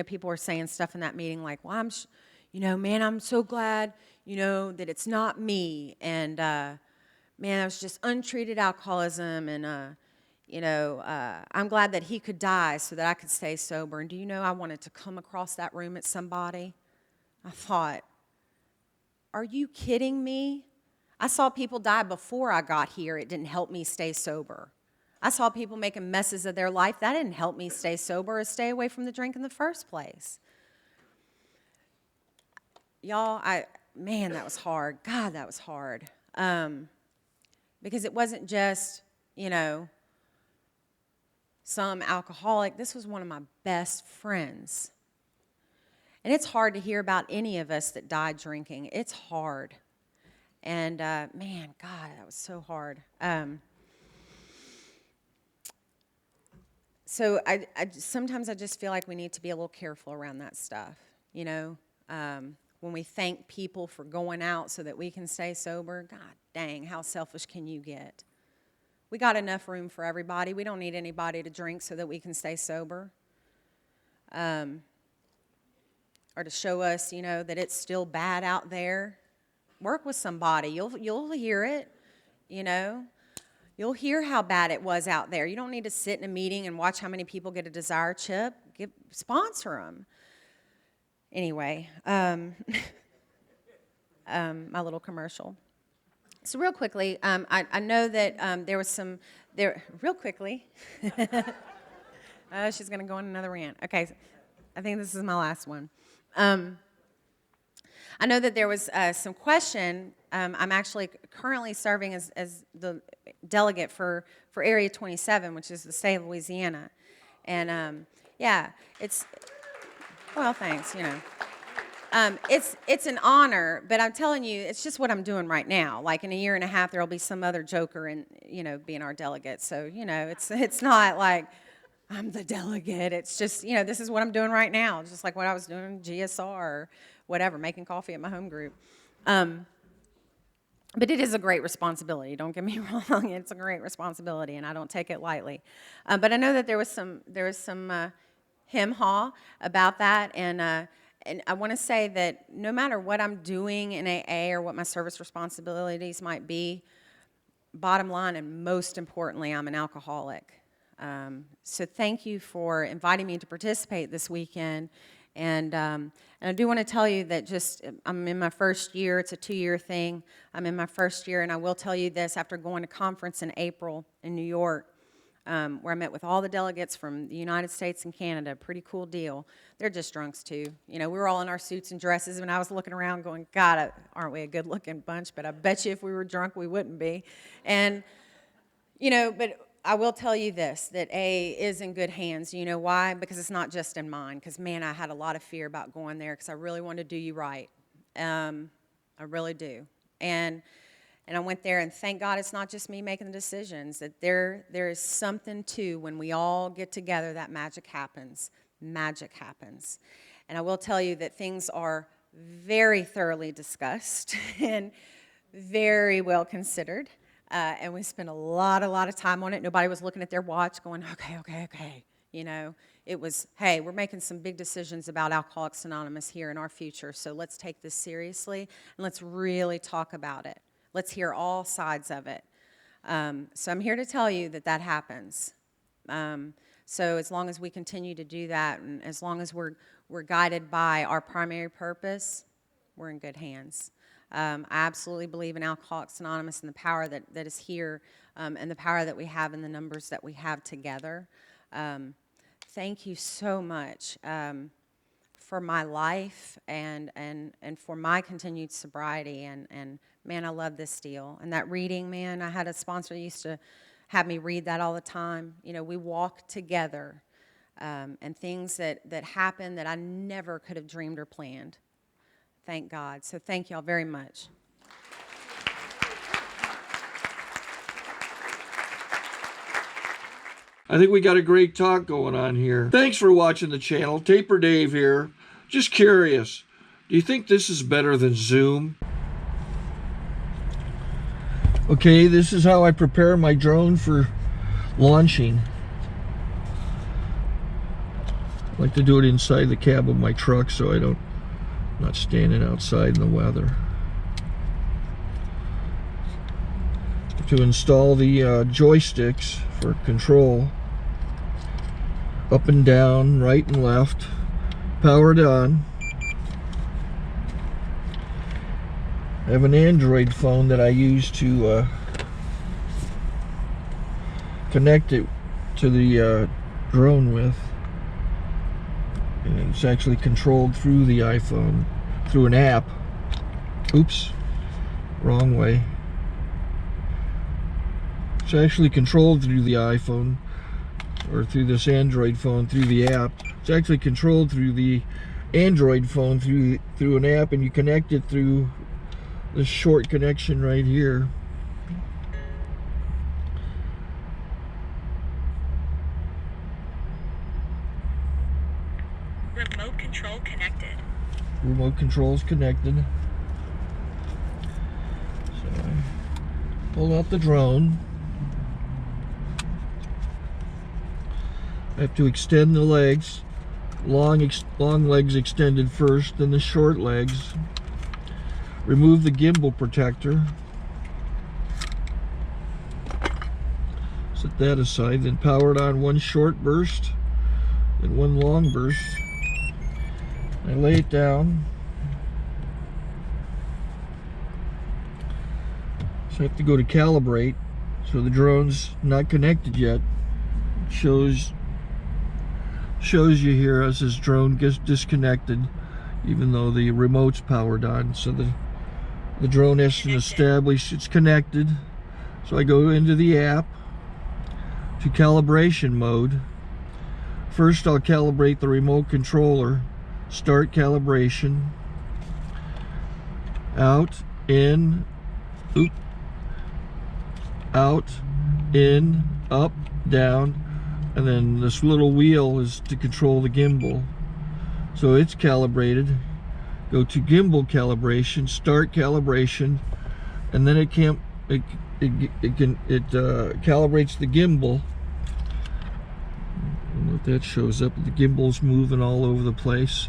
people were saying stuff in that meeting like, "Well, man, I'm so glad, that it's not me. And, man, I was just untreated alcoholism. And, I'm glad that he could die so that I could stay sober. And do you know, I wanted to come across that room at somebody." I thought, are you kidding me? I saw people die before I got here. It didn't help me stay sober. I saw people making messes of their life. That didn't help me stay sober or stay away from the drink in the first place. Y'all, man, that was hard. God, that was hard. Because it wasn't just, some alcoholic. This was one of my best friends. And it's hard to hear about any of us that died drinking. It's hard. And, man, God, that was so hard. So sometimes I just feel like we need to be a little careful around that stuff, when we thank people for going out so that we can stay sober, God dang, how selfish can you get? We got enough room for everybody. We don't need anybody to drink so that we can stay sober. Or to show us, you know, that it's still bad out there. Work with somebody. You'll hear it, you know. You'll hear how bad it was out there. You don't need to sit in a meeting and watch how many people get a Desire chip. Sponsor them. Anyway, my little commercial. So real quickly, I know that there was some, real quickly, she's going to go on another rant. Okay, I think this is my last one. I know that there was some question. I'm actually currently serving as the delegate for Area 27, which is the state of Louisiana. And yeah, well, thanks, you know. It's an honor, but I'm telling you, it's just what I'm doing right now. Like in a year and a half, there'll be some other joker and, you know, being our delegate. So, you know, it's not like I'm the delegate. It's just, you know, this is what I'm doing right now. It's just like what I was doing in GSR or whatever, making coffee at my home group. But it is a great responsibility. Don't get me wrong. It's a great responsibility, and I don't take it lightly. But I know that there was some hem-haw about that, and I want to say that no matter what I'm doing in AA or what my service responsibilities might be, bottom line and most importantly, I'm an alcoholic. So thank you for inviting me to participate this weekend. And I do want to tell you that I'm in my first year. It's a 2-year thing. I'm in my first year, and I will tell you this, after going to conference in April in New York, where I met with all the delegates from the United States and Canada, pretty cool deal. They're just drunks too. You know, we were all in our suits and dresses, and I was looking around going, God, aren't we a good-looking bunch? But I bet you if we were drunk, we wouldn't be. And, you know, but I will tell you this, that A is in good hands. You know why? Because it's not just in mine. Because, man, I had a lot of fear about going there because I really wanted to do you right. I really do. And I went there, and thank God it's not just me making the decisions, that there is something, too, when we all get together, that magic happens. Magic happens. And I will tell you that things are very thoroughly discussed and very well considered. And we spent a lot of time on it. Nobody was looking at their watch going, okay. You know, it was, hey, we're making some big decisions about Alcoholics Anonymous here in our future, so let's take this seriously, and let's really talk about it. Let's hear all sides of it. So I'm here to tell you that happens. So as long as we continue to do that, and as long as we're guided by our primary purpose, we're in good hands. I absolutely believe in Alcoholics Anonymous and the power that is here, and the power that we have in the numbers that we have together. Thank you so much for my life and for my continued sobriety. And man, I love this deal. And that reading, man, I had a sponsor that used to have me read that all the time. You know, we walk together, and things that happen that I never could have dreamed or planned. Thank God. So thank y'all very much. I think we got a great talk going on here. Thanks for watching the channel. Taper Dave here. Just curious, do you think this is better than Zoom? Okay, this is how I prepare my drone for launching. I like to do it inside the cab of my truck so I'm not standing outside in the weather. To install the joysticks for control, up and down, right and left, powered on. I have an Android phone that I use to connect it to the drone with. And it's actually controlled through the iPhone, through an app. Oops, wrong way. It's actually controlled through the iPhone, or through this Android phone, through the app. It's actually controlled through the Android phone, through an app, and you connect it through this short connection right here. Remote control connected. remote control is connected. So I pull out the drone. I have to extend the legs. Long legs extended first, then the short legs. Remove the gimbal protector. Set that aside, then power it on one short burst, then one long burst. I lay it down. So I have to go to calibrate. So the drone's not connected yet. It shows you here as this drone gets disconnected, even though the remote's powered on. So the drone has to establish it's connected. So I go into the app to calibration mode. First I'll calibrate the remote controller. Start calibration. Out, in, out, in, up, down, and then this little wheel is to control the gimbal. So it's calibrated. Go to gimbal calibration, start calibration, and then it calibrates the gimbal. If that shows up, the gimbal's moving all over the place.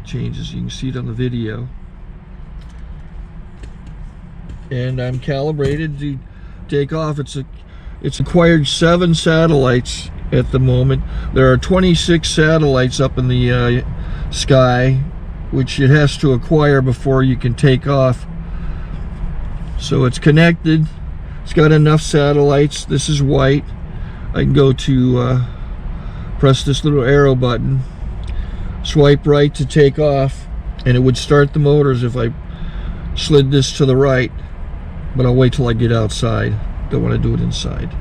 Changes, you can see it on the video. And I'm calibrated to take off. It's acquired 7 satellites at the moment. There are 26 satellites up in the sky, which it has to acquire before you can take off. So it's connected. It's got enough satellites. This is white. I can go to press this little arrow button, swipe right to take off, and it would start the motors if I slid this to the right. But I'll wait till I get outside. Don't want to do it inside.